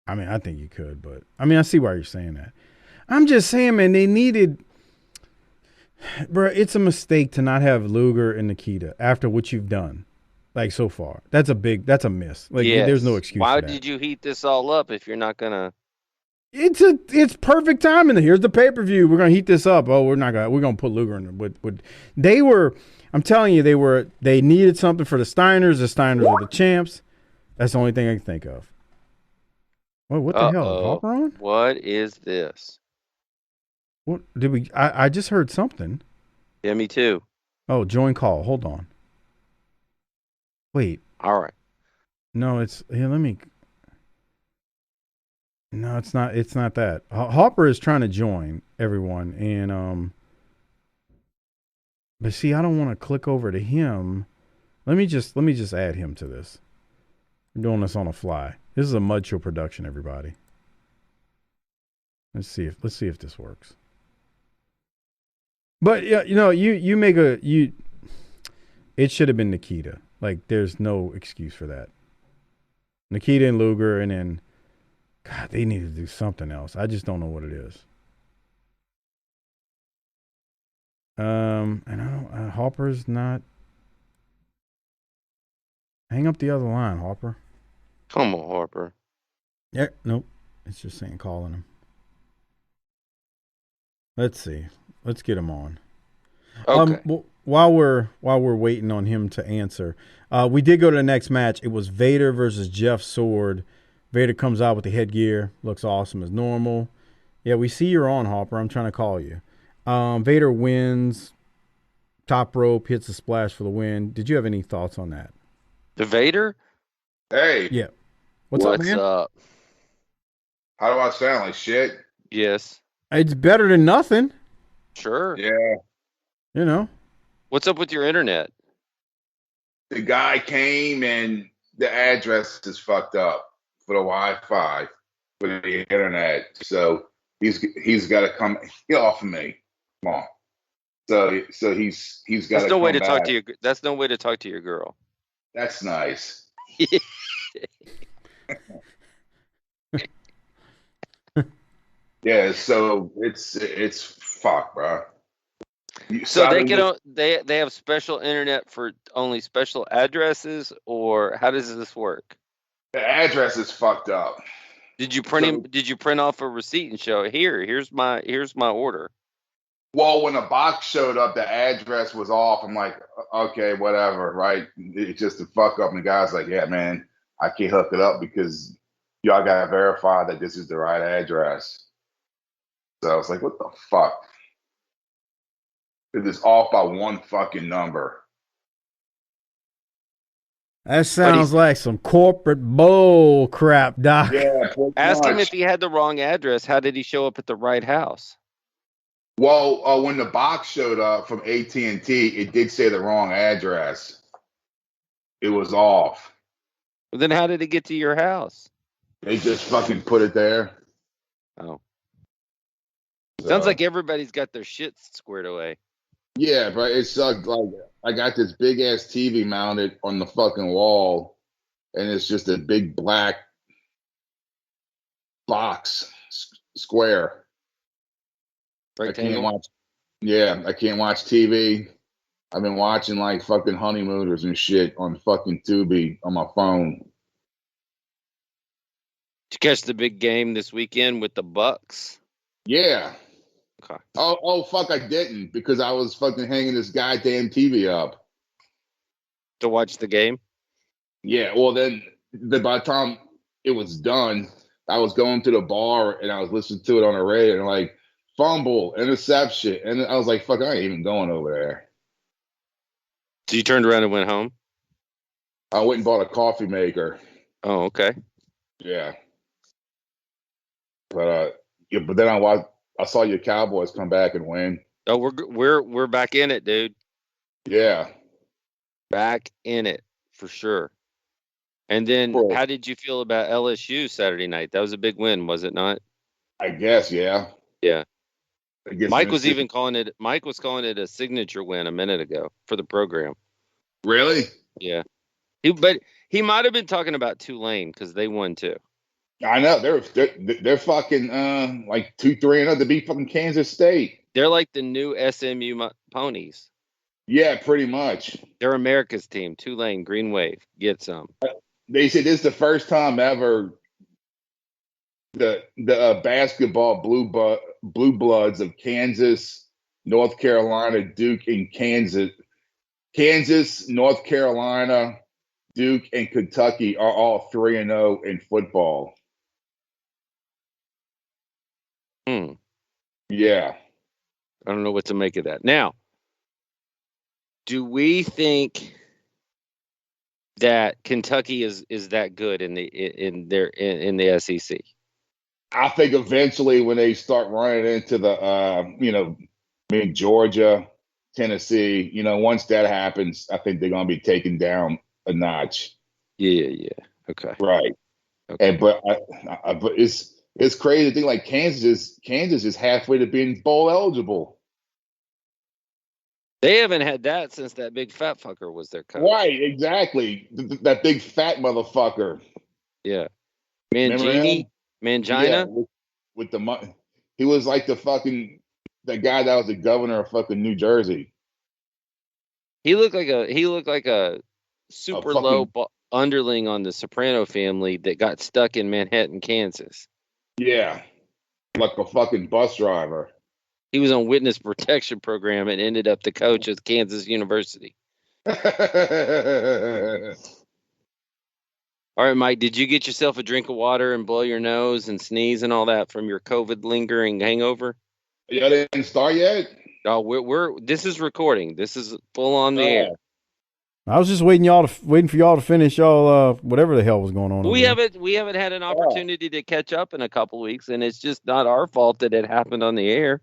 S1: I mean, I think you could, but I mean, I see why you're saying that. I'm just saying, man, they needed, bro, it's a mistake to not have Luger and Nikita after what you've done, like so far. That's a miss. Like,
S2: yes.
S1: There's no excuse.
S2: Why
S1: for that.
S2: did you heat this all up if you're not gonna?
S1: It's perfect timing. Here's the pay-per-view. We're gonna heat this up. Oh, we're gonna put Luger in. They were. I'm telling you, they needed something for the Steiners. The Steiners are the champs. That's the only thing I can think of. What the hell? Is Harper on?
S2: What is this?
S1: What did we? I just heard something.
S2: Yeah, me too.
S1: Oh, join call. Hold on. Wait.
S2: All right.
S1: No, it's here. Let me. No, it's not. It's not that. Harper is trying to join everyone, and But see, I don't want to click over to him. Let me just add him to this. We're doing this on the fly. This is a Mud Show production, everybody. Let's see if this works. But yeah, you make it should have been Nikita. Like, there's no excuse for that. Nikita and Luger, and then God, they need to do something else. I just don't know what it is. And I don't. Harper's not. Hang up the other line, Harper.
S2: Come on, Harper.
S1: Yeah, nope. It's just saying calling him. Let's see. Let's get him on.
S2: Okay.
S1: While we're waiting on him to answer, we did go to the next match. It was Vader versus Jeff Sword. Vader comes out with the headgear, looks awesome as normal. Yeah, we see you're on, Harper. I'm trying to call you. Vader wins. Top rope, hits a splash for the win. Did you have any thoughts on that?
S2: The Vader?
S3: Hey.
S1: Yeah. What's up, man?
S2: Up?
S3: How do I sound? Like shit?
S2: Yes.
S1: It's better than nothing.
S2: Sure.
S3: Yeah.
S2: What's up with your internet?
S3: The guy came and the address is fucked up for the Wi-Fi for the internet. So he's got to come. Get off of me. Come on. So he's got
S2: That's
S3: to
S2: no
S3: come
S2: way to
S3: back.
S2: talk to you. That's no way to talk to your girl.
S3: That's nice. Yeah, so it's fuck, bro.
S2: So they have special internet for only special addresses, or how does this work?
S3: The address is fucked up.
S2: Did you print off a receipt and show here's my order?
S3: Well, when the box showed up, the address was off. I'm like, okay, whatever, right? It's just a fuck up. And the guy's like, yeah, man, I can't hook it up because y'all got to verify that this is the right address. So I was like, what the fuck? It is off by one fucking number.
S1: That sounds like some corporate bull crap, Doc.
S3: Yeah.
S2: Ask him if he had the wrong address. How did he show up at the right house?
S3: Well, when the box showed up from AT&T, it did say the wrong address. It was off.
S2: Well, then how did it get to your house?
S3: They just fucking put it there.
S2: Oh.
S3: So.
S2: Sounds like everybody's got their shit squared away.
S3: Yeah, but it sucked. Like, I got this big ass TV mounted on the fucking wall, and it's just a big black box square.
S2: Rectangle?
S3: I can't watch TV. I've been watching like fucking Honeymooners and shit on fucking Tubi on my phone.
S2: Did you catch the big game this weekend with the Bucs?
S3: Yeah.
S2: Okay.
S3: Oh, fuck, I didn't because I was fucking hanging this goddamn TV up.
S2: To watch the game?
S3: Yeah, well, then by the time it was done, I was going to the bar and I was listening to it on the radio and like, fumble, interception. And I was like, fuck, I ain't even going over there.
S2: So you turned around and went home?
S3: I went and bought a coffee maker.
S2: Oh, okay.
S3: Yeah. But then I saw your Cowboys come back and win.
S2: Oh, we're back in it, dude.
S3: Yeah.
S2: Back in it for sure. And then how did you feel about LSU Saturday night? That was a big win, was it not?
S3: I guess, yeah.
S2: Yeah. Mike was calling it a signature win a minute ago for the program.
S3: Really?
S2: Yeah. But he might have been talking about Tulane because they won too.
S3: I know they're fucking like 2-3-0 to beat fucking Kansas State.
S2: They're like the new SMU ponies.
S3: Yeah, pretty much.
S2: They're America's team. Tulane, Green Wave, get some.
S3: They said this is the first time ever the basketball blue bloods of Kansas, North Carolina, Duke, and Kansas, North Carolina, Duke, and Kentucky are all 3-0 in football. Yeah.
S2: I don't know what to make of that. Now, do we think that Kentucky is that good in the SEC?
S3: I think eventually when they start running into the Georgia, Tennessee. Once that happens, I think they're gonna be taken down a notch.
S2: Yeah. Okay.
S3: Right.
S2: Okay.
S3: But it's crazy to think like Kansas is halfway to being bowl eligible.
S2: They haven't had that since that big fat fucker was their coach.
S3: Right, exactly. That big fat motherfucker.
S2: Yeah.
S3: Remember him?
S2: Mangina?
S3: Yeah, with the money. He was like the guy that was the governor of fucking New Jersey.
S2: He looked like a super low underling on the Soprano family that got stuck in Manhattan, Kansas.
S3: Yeah. Like a fucking bus driver.
S2: He was on witness protection program and ended up the coach at Kansas University. All right, Mike, did you get yourself a drink of water and blow your nose and sneeze and all that from your COVID lingering hangover?
S3: Y'all didn't start yet?
S2: No, this is recording. This is full on the air.
S1: I was just waiting for y'all to finish y'all whatever the hell was going on.
S2: We haven't had an opportunity to catch up in a couple weeks, and it's just not our fault that it happened on the air.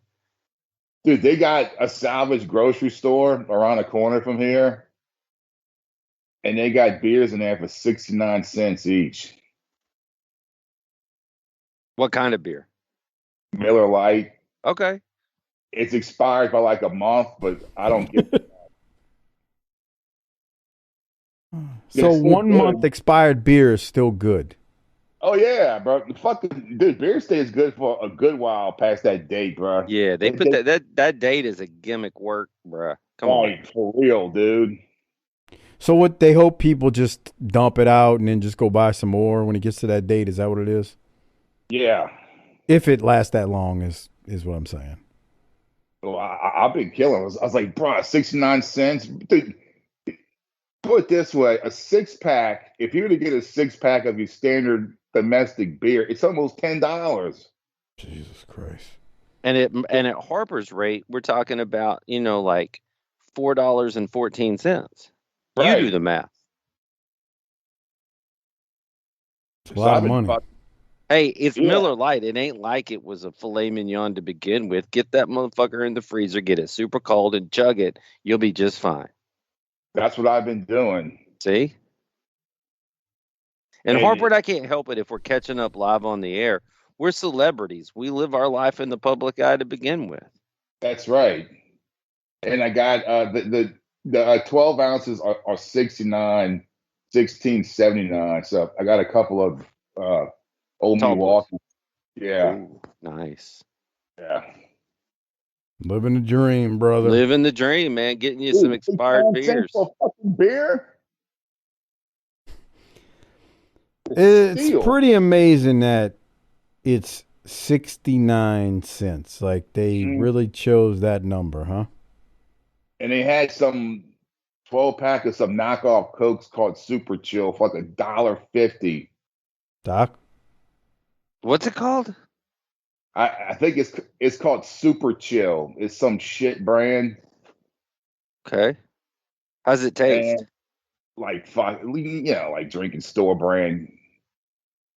S3: Dude, they got a salvage grocery store around the corner from here, and they got beers in there for 69 cents each.
S2: What kind of beer?
S3: Miller Lite.
S2: Okay.
S3: It's expired by like a month, but I don't get it.
S1: So 1 month expired beer is still good.
S3: Oh yeah, bro. Dude, beer stays good for a good while past that date, bro.
S2: Yeah, they put that date as a gimmick work, bro. Come on,
S3: for real, dude.
S1: So what they hope people just dump it out and then just go buy some more when it gets to that date. Is that what it is?
S3: Yeah.
S1: If it lasts that long is what I'm saying.
S3: Well, I've been killing. I was like, bro, 69 cents. Dude, put it this way, a 6-pack, if you were to get a 6-pack of your standard domestic beer, it's almost $10.
S1: Jesus Christ.
S2: and at Harper's rate, we're talking about like $4.14.
S3: Right.
S2: You do the math.
S1: It's a lot of money.
S2: Hey, it's Miller Lite. It ain't like it was a filet mignon to begin with. Get that motherfucker in the freezer, get it super cold, and chug it. You'll be just fine.
S3: That's what I've been doing.
S2: See? And Harper and I can't help it if we're catching up live on the air. We're celebrities. We live our life in the public eye to begin with.
S3: That's right. And I got the 12 ounces are 69, 16.79. So I got a couple of old Milwaukee. Yeah.
S2: Ooh, nice.
S3: Yeah.
S1: Living the dream, brother.
S2: Living the dream, man. Getting you some expired beers.
S3: For fucking beer?
S1: It's pretty amazing that it's 69 cents. Like they really chose that number, huh?
S3: And they had some 12-pack of some knockoff Cokes called Super Chill for like $1.50.
S1: Doc?
S2: What's it called?
S3: I think it's called Super Chill. It's some shit brand.
S2: Okay. How's it taste?
S3: And like drinking store brand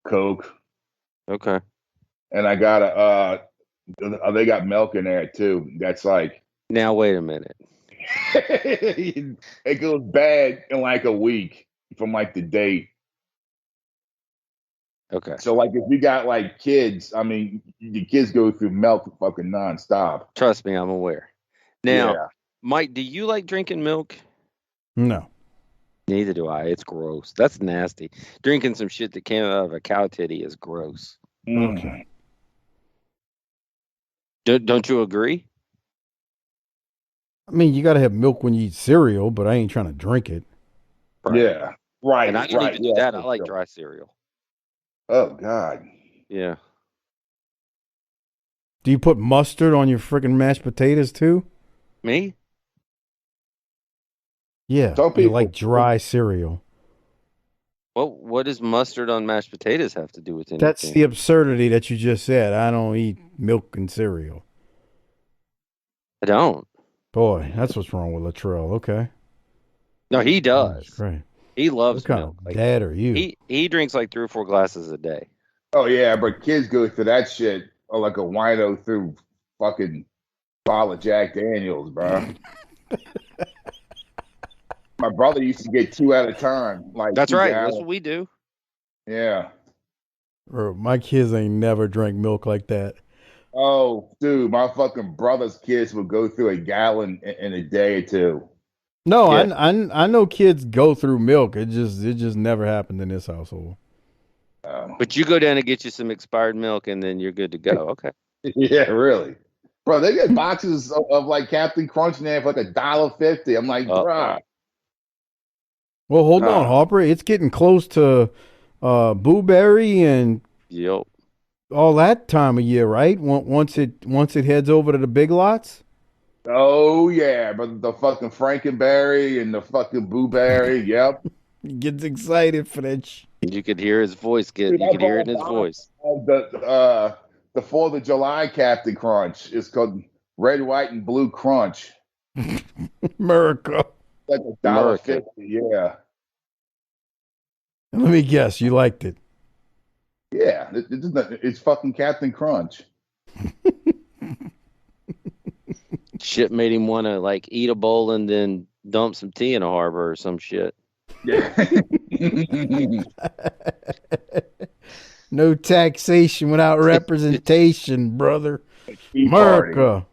S3: Coke.
S2: Okay.
S3: And I got they got milk in there too. That's like,
S2: now wait a minute.
S3: it goes bad in like a week from like the date.
S2: Okay.
S3: So like if you got like kids, I mean, your kids go through milk fucking nonstop.
S2: Trust me, I'm aware. Now, Mike, do you like drinking milk?
S1: No.
S2: Neither do I. It's gross. That's nasty. Drinking some shit that came out of a cow titty is gross.
S1: Okay.
S2: Don't you agree?
S1: I mean, you got to have milk when you eat cereal, but I ain't trying to drink it.
S3: Right. Yeah. Right.
S2: And I don't even do that. I like dry cereal.
S3: Oh, God.
S2: Yeah.
S1: Do you put mustard on your freaking mashed potatoes too?
S2: Me?
S1: Yeah.
S3: Some people
S1: like dry cereal.
S2: What does mustard on mashed potatoes have to do with anything?
S1: That's the absurdity that you just said. I don't eat milk and cereal.
S2: I don't.
S1: Boy, that's what's wrong with Latrell. Okay.
S2: No, he does.
S1: That's great.
S2: He loves
S1: what kind
S2: milk.
S1: of dad are you?
S2: He drinks like 3 or 4 glasses a day.
S3: Oh, yeah, but kids go through that shit like a wino through fucking bottle of Jack Daniels, bro. My brother used to get 2 at a time. Like
S2: That's
S3: 2
S2: right.
S3: gallons.
S2: That's what we do.
S3: Yeah.
S1: Bro, my kids ain't never drank milk like that.
S3: Oh, dude, my fucking brother's kids would go through a gallon in a day or two.
S1: No,
S2: Yeah.
S1: I know kids go through milk. It just never happened in this household.
S2: But you go down and get you some expired milk, and then you're good to go. Okay.
S3: Yeah, really. Bro, they get boxes of like Captain Crunch now for like $1.50. I'm like, bro.
S1: Well, hold on, Harper. It's getting close to Blueberry and
S2: Yep.
S1: all that time of year, right? Once it heads over to the big lots.
S3: Oh yeah, but the fucking Frankenberry and the fucking Blueberry, yep.
S1: He gets excited for that.
S2: You could hear his voice. You could hear it in his voice.
S3: The 4th of July Captain Crunch is called Red, White, and Blue Crunch.
S1: America.
S3: Like $1.50, yeah.
S1: Let me guess, you liked it.
S3: Yeah, it's fucking Captain Crunch.
S2: Shit made him want to like eat a bowl and then dump some tea in a harbor or some shit.
S3: Yeah.
S1: No taxation without representation, brother.
S3: Tea
S1: America.
S3: party.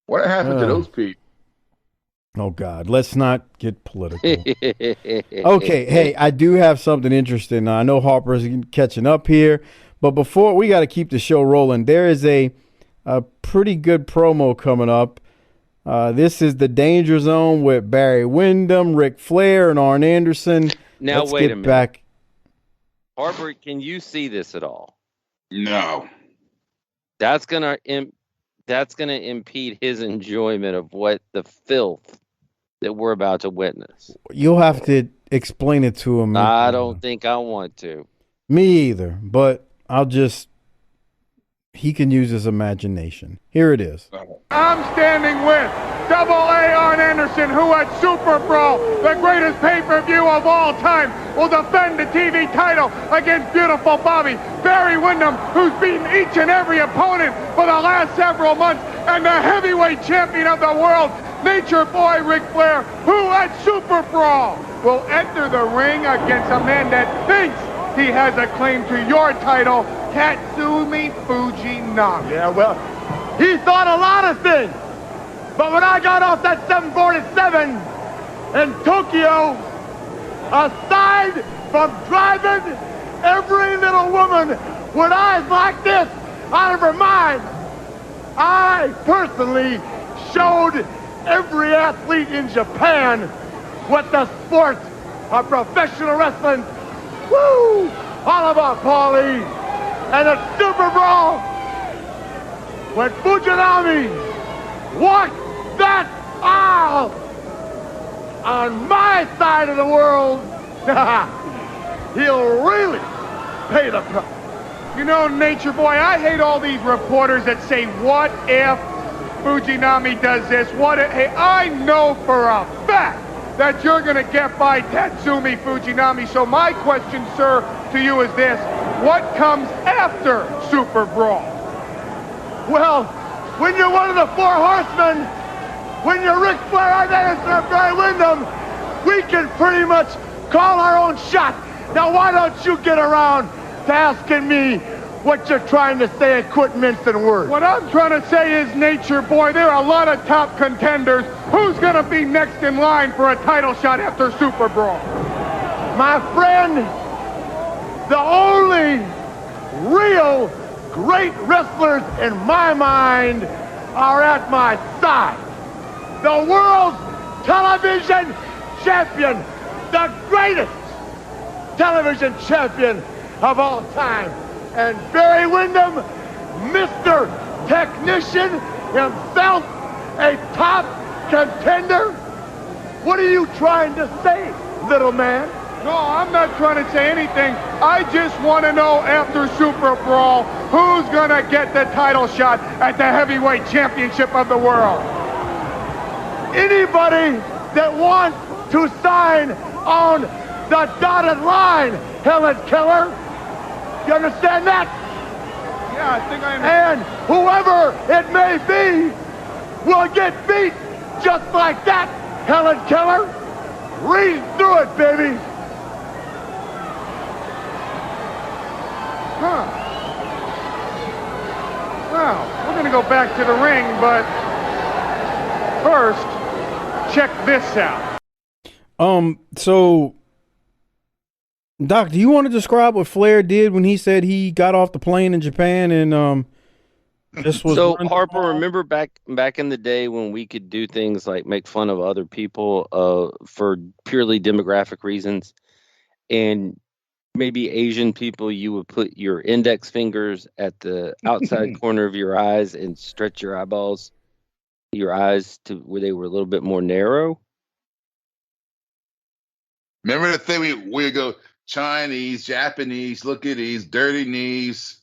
S3: What happened to those people?
S1: Oh, God. Let's not get political. Okay. Hey, I do have something interesting. Now, I know Harper's catching up here, but before we got to keep the show rolling, there is a pretty good promo coming up. This is the Danger Zone with Barry Windham, Ric Flair, and Arn Anderson.
S2: Now,
S1: Let's
S2: wait
S1: get
S2: a minute.
S1: back.
S2: Harper, can you see this at all?
S3: No.
S2: That's gonna impede his enjoyment of what the filth that we're about to witness.
S1: You'll have to explain it to him.
S2: I don't think I want to.
S1: Me either, but he can use his imagination. Here it is.
S5: I'm standing with AA Arn Anderson, who at Superbowl, the greatest pay-per-view of all time, will defend the TV title against beautiful Bobby. Barry Windham, who's beaten each and every opponent for the last several months, and the heavyweight champion of the world, Nature Boy Ric Flair, who at Superbrawl will enter the ring against a man that thinks he has a claim to your title, Tatsumi Fujinami.
S4: Yeah, well, he thought a lot of things. But when I got off that 747 in Tokyo, aside from driving every little woman with eyes like this out of her mind, I personally showed every athlete in Japan what the sport of professional wrestling, woo, all about Paulie. And at Superbowl, when Fujinami walked that aisle on my side of the world, he'll really pay the price.
S5: You know, Nature Boy, I hate all these reporters that say, what if Fujinami does this? What if? Hey, I know for a fact that you're going to get by Tatsumi Fujinami. So my question, sir, to you is this. What comes after Superbowl?
S4: Well, when you're one of the 4 horsemen, when you're Ric Flair, Arn Anderson, or Barry Windham, we can pretty much call our own shot. Now, why don't you get around to asking me what you're trying to say and quit mincing words?
S5: What I'm trying to say is, Nature Boy, there are a lot of top contenders. Who's going to be next in line for a title shot after Superbowl?
S4: My friend, the only real great wrestlers in my mind are at my side. The world's television champion, the greatest television champion of all time. And Barry Windham, Mr. Technician himself, a top contender. What are you trying to say, little man?
S5: No, I'm not trying to say anything. I just want to know after Superbowl who's going to get the title shot at the heavyweight championship of the world.
S4: Anybody that wants to sign on the dotted line, Helen Keller. You understand that?
S5: Yeah, I think I understand.
S4: And whoever it may be will get beat Just like that, Helen Keller. Read through it, baby. Huh. Well, we're going to go back to the ring, but first, check this out.
S1: So, Doc, do you want to describe what Flair did when he said he got off the plane in Japan and this was
S2: so Harper? Remember back in the day when we could do things like make fun of other people for purely demographic reasons, and maybe Asian people, you would put your index fingers at the outside corner of your eyes and stretch your eyes to where they were a little bit more narrow.
S3: Remember the thing we go Chinese, Japanese, look at these dirty knees.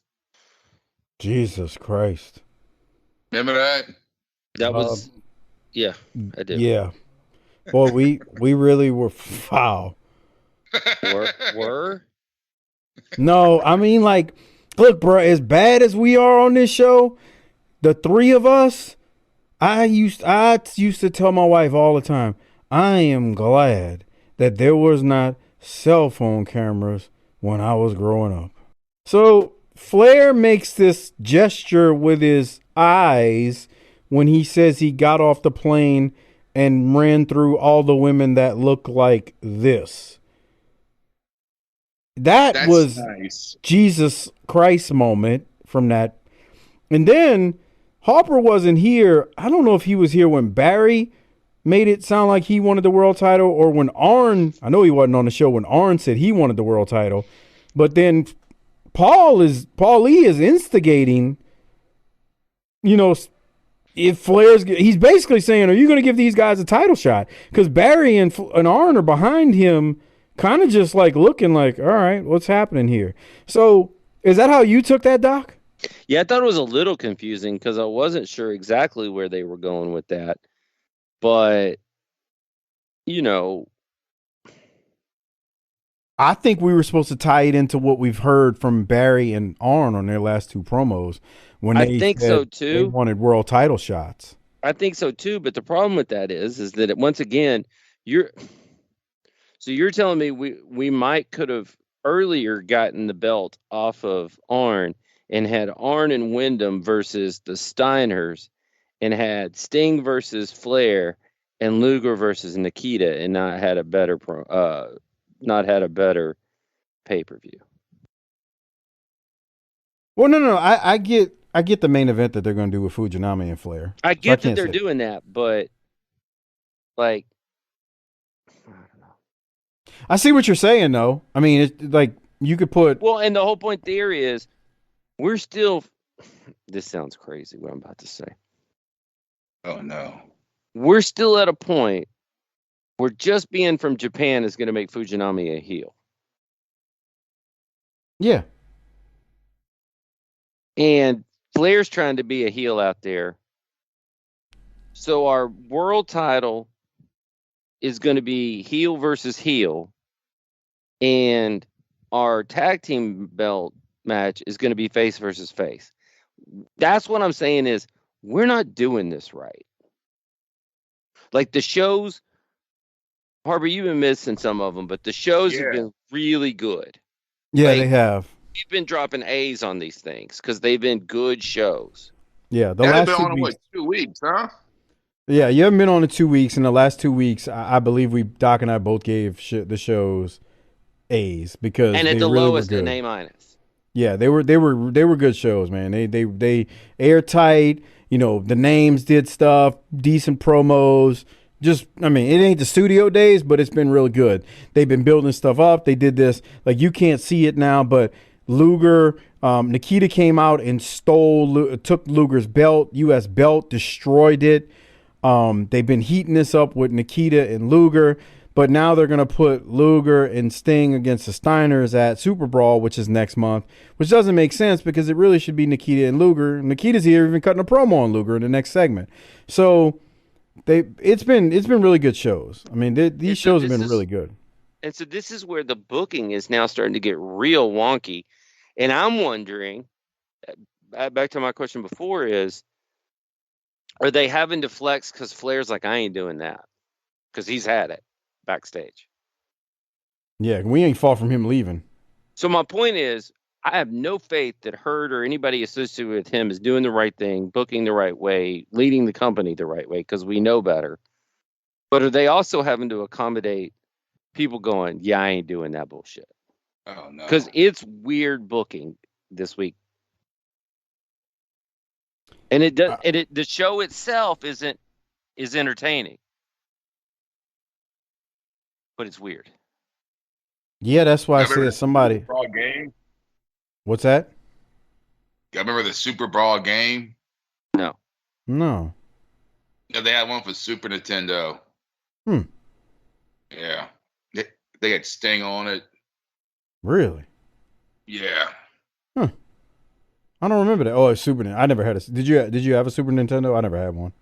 S1: Jesus Christ.
S3: Remember that?
S2: That was, yeah, I did.
S1: Yeah. Boy, we really were foul.
S2: Were?
S1: No, I mean, like, look, bro, as bad as we are on this show, the three of us, I used to tell my wife all the time, I am glad that there was not cell phone cameras when I was growing up. So Flair makes this gesture with his eyes when he says he got off the plane and ran through all the women that look like this. That's was nice. Jesus Christ moment from that. And then Harper wasn't here. I don't know if he was here when Barry made it sound like he wanted the world title, or when Arn, I know he wasn't on the show when Arn said he wanted the world title, but then Paul Lee is instigating, if Flair's, he's basically saying, are you going to give these guys a title shot? Because Barry and Arn are behind him, kind of just like looking like, all right, what's happening here? So is that how you took that, Doc?
S2: Yeah, I thought it was a little confusing because I wasn't sure exactly where they were going with that. But,
S1: I think we were supposed to tie it into what we've heard from Barry and Arn on their last two promos when they
S2: think
S1: said
S2: so too.
S1: They wanted world title shots.
S2: I think so too, but the problem with that is that once again, you're telling me we might could have earlier gotten the belt off of Arn and had Arn and Wyndham versus the Steiners and had Sting versus Flair and Luger versus Nikita and not had a better pay-per-view.
S1: Well, no. I get the main event that they're going to do with Fujinami and Flair.
S2: I get that they're doing that, but like, I don't know.
S1: I see what you're saying, though. I mean, it's like you could put.
S2: Well, and the whole point there is we're still. This sounds crazy what I'm about to say.
S3: Oh no.
S2: We're still at a point where just being from Japan is going to make Fujinami a heel.
S1: Yeah.
S2: And Flair's trying to be a heel out there. So our world title is going to be heel versus heel. And our tag team belt match is going to be face versus face. That's what I'm saying is we're not doing this right. Like the shows, Harper, you've been missing some of them, but the shows have been really good.
S1: Yeah, they have.
S2: We've been dropping A's on these things because they've been good shows.
S1: Yeah,
S3: the last been on what, 2 weeks, huh?
S1: Yeah, you haven't been on in 2 weeks. In the last 2 weeks, I believe Doc and I both gave the shows A's because
S2: and at the
S1: really
S2: lowest
S1: were good.
S2: an A-.
S1: Yeah, they were good shows, man. They airtight. The names did stuff, decent promos. Just, I mean, it ain't the studio days, but it's been really good. They've been building stuff up. They did this, like you can't see it now, but Luger, Nikita came out and took Luger's belt, U.S. belt, destroyed it. They've been heating this up with Nikita and Luger, but now they're going to put Luger and Sting against the Steiners at Superbrawl, which is next month, which doesn't make sense because it really should be Nikita and Luger. Nikita's here even cutting a promo on Luger in the next segment. So it's been really good shows. I mean, these shows have been really good.
S2: And so this is where the booking is now starting to get real wonky. And I'm wondering, back to my question before is, Are they having to flex because Flair's like, I ain't doing that? Because he's had it backstage.
S1: Yeah, we ain't far from him leaving.
S2: So my point is, I have no faith that Hurt or anybody associated with him is doing the right thing, booking the right way, leading the company the right way, because we know better. But are they also having to accommodate people going, yeah, I ain't doing that bullshit?
S3: Oh no.
S2: Because it's weird booking this week. And it does. The show itself is entertaining, but it's weird.
S1: Yeah, that's why I said somebody.
S3: Superbowl game.
S1: What's that?
S3: You remember the Superbowl game?
S2: No.
S3: Yeah, they had one for Super Nintendo. Yeah, they had Sting on it.
S1: Really?
S3: Yeah.
S1: I don't remember that. Oh, it's Super Nintendo. I never had a. Did you have a Super Nintendo? I never had one.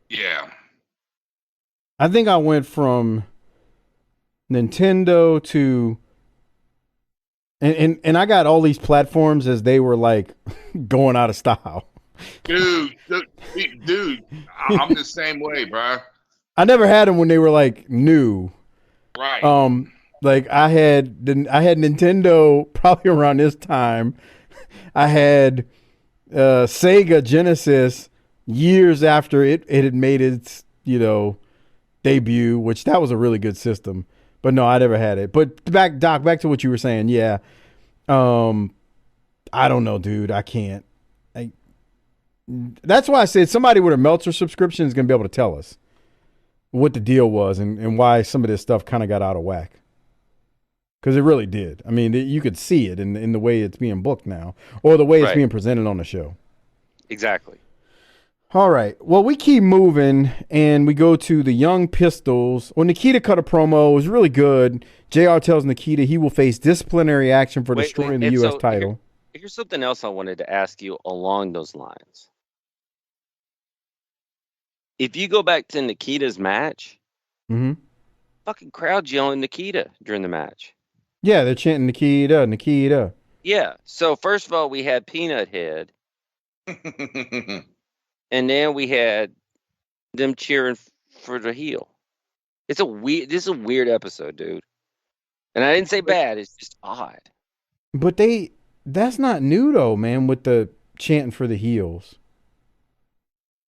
S3: Yeah.
S1: I think I went from Nintendo to and I got all these platforms as they were like going out of style.
S3: Dude, I'm the same way, bro.
S1: I never had them when they were like new.
S3: Right.
S1: Like I had Nintendo probably around this time. I had Sega Genesis years after it had made its, debut, which that was a really good system. But no, I never had it. But back to what you were saying. Yeah. I don't know, dude. I can't. That's why I said somebody with a Meltzer subscription is going to be able to tell us what the deal was and why some of this stuff kind of got out of whack. Because it really did. I mean, you could see it in the way it's being booked now or the way it's being presented on the show.
S2: Exactly.
S1: All right. Well, we keep moving, and we go to the Young Pistols. Well, Nikita cut a promo. It was really good. JR tells Nikita he will face disciplinary action for destroying the U.S. title.
S2: Here's something else I wanted to ask you along those lines. If you go back to Nikita's match, fucking crowd yelling Nikita during the match.
S1: Yeah, they're chanting Nikita, Nikita.
S2: Yeah. So first of all, we had Peanut Head. And then we had them cheering for the heel. This is a weird episode, dude. And I didn't say bad, it's just odd.
S1: But that's not new though, man, with the chanting for the heels.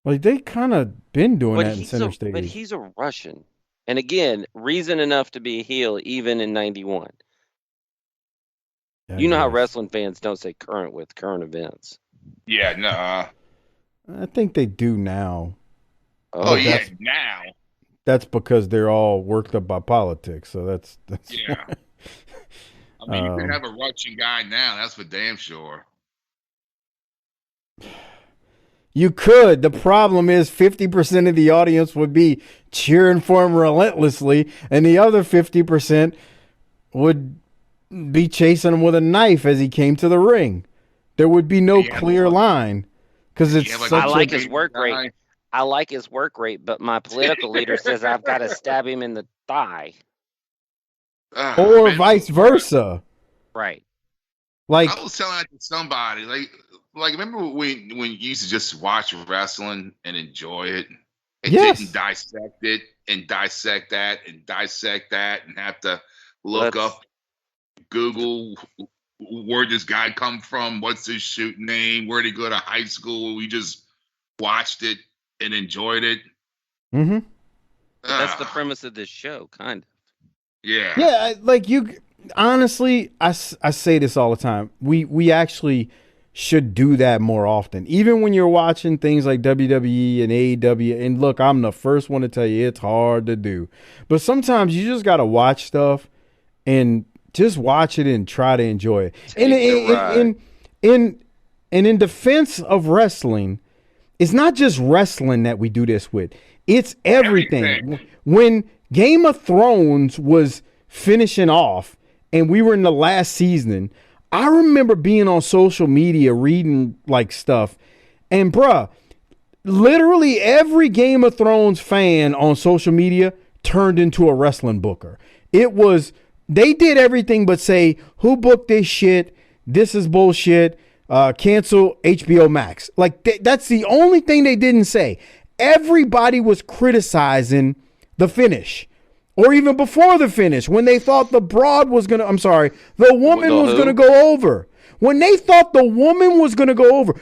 S1: Like they kind of been doing that in center stage.
S2: But he's a Russian. And again, reason enough to be a heel even in 91. You know how wrestling fans don't say current with current events.
S3: Yeah, no.
S1: I think they do now.
S3: Oh yeah, now.
S1: That's because they're all worked up by politics. So that's
S3: yeah. I mean, you can have a Russian guy now. That's for damn sure.
S1: You could. The problem is 50% of the audience would be cheering for him relentlessly, and the other 50% would be chasing him with a knife as he came to the ring. There would be no clear line because it's such
S2: I like his work rate. I like his work rate, but my political leader says I've got to stab him in the thigh.
S1: Or vice versa.
S2: Right.
S1: Like
S3: I was telling that to somebody, like remember when you used to just watch wrestling and enjoy it and didn't dissect it and dissect that and have to look up Google where'd this guy come from, what's his shoot name, where'd he go to high school? We just watched it and enjoyed it.
S1: Mm-hmm.
S2: That's the premise of this show, kind of.
S3: Yeah.
S1: Yeah, like you honestly, I say this all the time. We actually should do that more often. Even when you're watching things like WWE and AEW, and look, I'm the first one to tell you it's hard to do. But sometimes you just got to watch stuff and just watch it and try to enjoy it. And in defense of wrestling, it's not just wrestling that we do this with. It's everything. When Game of Thrones was finishing off and we were in the last season, I remember being on social media reading like stuff, and bruh, literally every Game of Thrones fan on social media turned into a wrestling booker. They did everything but say, who booked this shit? This is bullshit. Cancel HBO Max. Like that's the only thing they didn't say. everybody was criticizing the finish. Or even before the finish, when they thought the woman was going to go over. When they thought the woman was going to go over.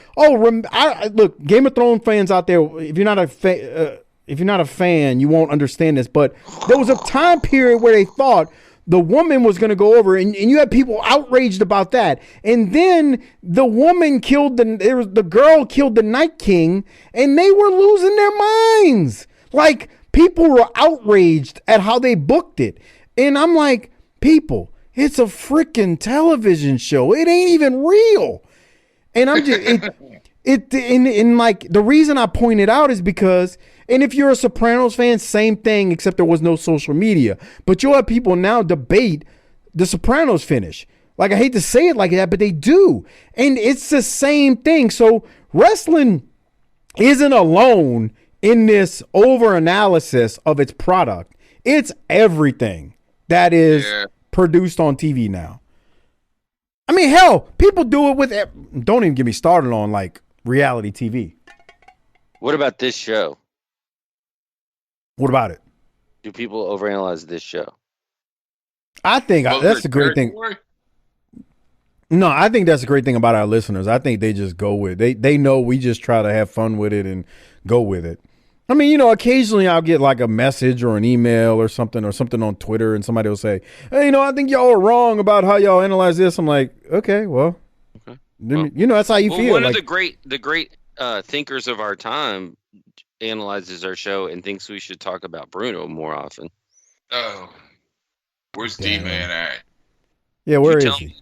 S1: Look, Game of Thrones fans out there, if you're not a fan, you won't understand this. But there was a time period where they thought the woman was going to go over, and you had people outraged about that. And then the woman the girl killed the Night King, and they were losing their minds. Like, people were outraged at how they booked it. And I'm like, people, it's a freaking television show. It ain't even real. And I'm just, like, the reason I point it out is because, and if you're a Sopranos fan, same thing, except there was no social media. But you'll have people now debate the Sopranos finish. Like, I hate to say it like that, but they do. And it's the same thing. So wrestling isn't alone in this over-analysis of its product. It's everything that is produced on TV now. I mean, hell, people do it with, don't even get me started on, like, reality TV.
S2: What about this show?
S1: What about it?
S2: Do people overanalyze this show?
S1: I think that's a great thing. No, I think that's a great thing about our listeners. I think they just go with it. They know we just try to have fun with it and go with it. I mean, you know, occasionally I'll get like a message or an email or something on Twitter, and somebody will say, hey, you know, I think y'all are wrong about how y'all analyze this. I'm like, okay, well, you know, that's how you feel.
S2: One of the great thinkers of our time analyzes our show and thinks we should talk about Bruno more often.
S7: Oh, where's D-Man at?
S1: Yeah, where is he?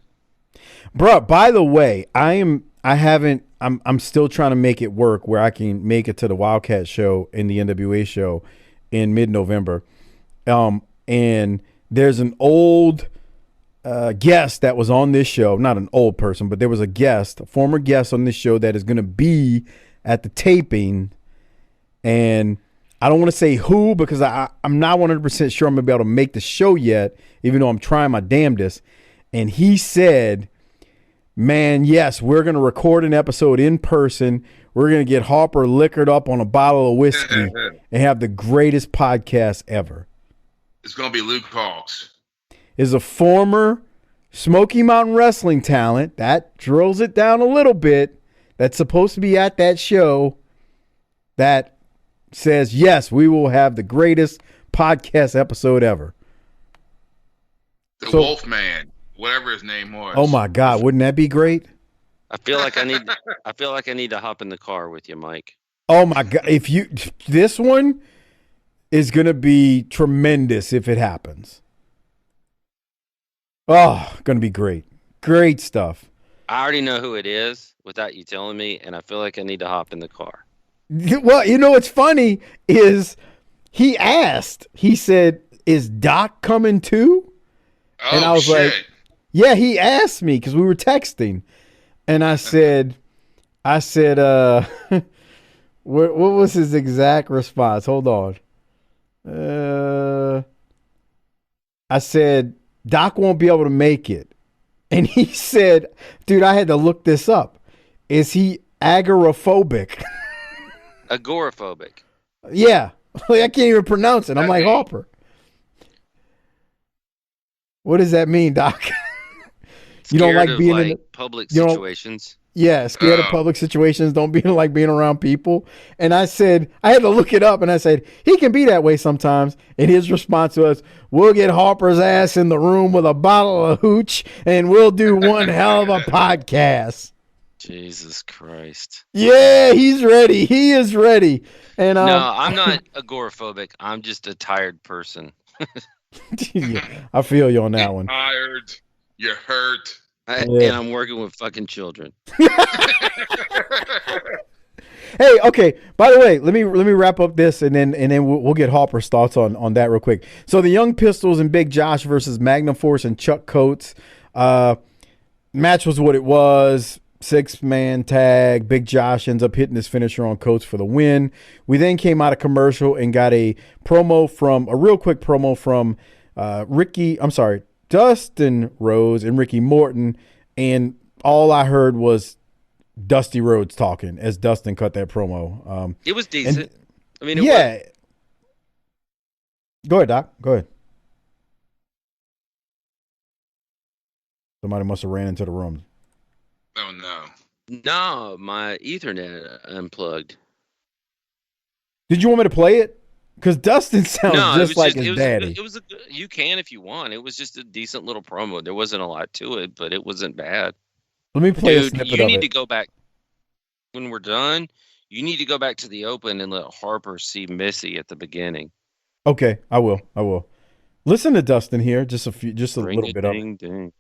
S1: Bruh, by the way, I'm still trying to make it work where I can make it to the Wildcat show and the NWA show in mid-November. And there's an old guest that was on this show, not an old person, but there was a former guest on this show that is going to be at the taping. And I don't want to say who, because I'm not 100% sure I'm going to be able to make the show yet, even though I'm trying my damnedest. And he said, man, yes, we're going to record an episode in person. We're going to get Harper liquored up on a bottle of whiskey and have the greatest podcast ever.
S7: It's going to be Luke Hawks.
S1: Is a former Smoky Mountain Wrestling talent. That drills it down a little bit. That's supposed to be at that show. That says, yes, we will have the greatest podcast episode ever.
S7: The Wolfman. Whatever his name was.
S1: Oh my God, wouldn't that be great?
S2: I feel like I need to hop in the car with you, Mike.
S1: Oh my God, this one is going to be tremendous if it happens. Oh, going to be great. Great stuff.
S2: I already know who it is without you telling me, and I feel like I need to hop in the car.
S1: Well, you know what's funny is he said, is Doc coming too?
S7: Oh,
S1: and I was like, yeah, he asked me because we were texting, and I said, what was his exact response? Hold on. I said, Doc won't be able to make it. And he said, dude, I had to look this up. Is he agoraphobic?
S2: Agoraphobic.
S1: Yeah. I can't even pronounce it. I'm like, Harper. What does that mean, Doc? You don't like being in
S2: public situations?
S1: Yeah, scared of public situations. Don't like being around people. And I said, I had to look it up, and I said, he can be that way sometimes. And his response was, we'll get Harper's ass in the room with a bottle of hooch, and we'll do one hell of a podcast.
S2: Jesus Christ.
S1: Yeah, he's ready. He is ready. And
S2: no, I'm not agoraphobic. I'm just a tired person.
S1: Yeah, I feel you on that one.
S7: Tired. You're hurt.
S2: And I'm working with fucking children.
S1: Hey, okay. By the way, let me wrap up this, and then we'll get Harper's thoughts on that real quick. So the Young Pistols and Big Josh versus Magnum Force and Chuck Coates. Match was what it was. 6-man tag. Big Josh ends up hitting his finisher on Coates for the win. We then came out of commercial and got a real quick promo from Dustin Rhodes and Ricky Morton, and all I heard was Dusty Rhodes talking as Dustin cut that promo.
S2: It was decent. I mean,
S1: yeah. Go ahead, Doc. Go ahead. Somebody must have ran into the room.
S7: Oh no.
S2: No, my Ethernet unplugged.
S1: Did you want me to play it? Because Dustin sounds just like his daddy.
S2: You can if you want. It was just a decent little promo. There wasn't a lot to it, but it wasn't bad.
S1: Let me play a
S2: Dude,
S1: snippet
S2: you
S1: of it.
S2: need to go back when we're done. You need to go back to the open and let Harper see Missy at the beginning.
S1: Okay, I will. Listen to Dustin here, just a little bit of it.
S2: Ding.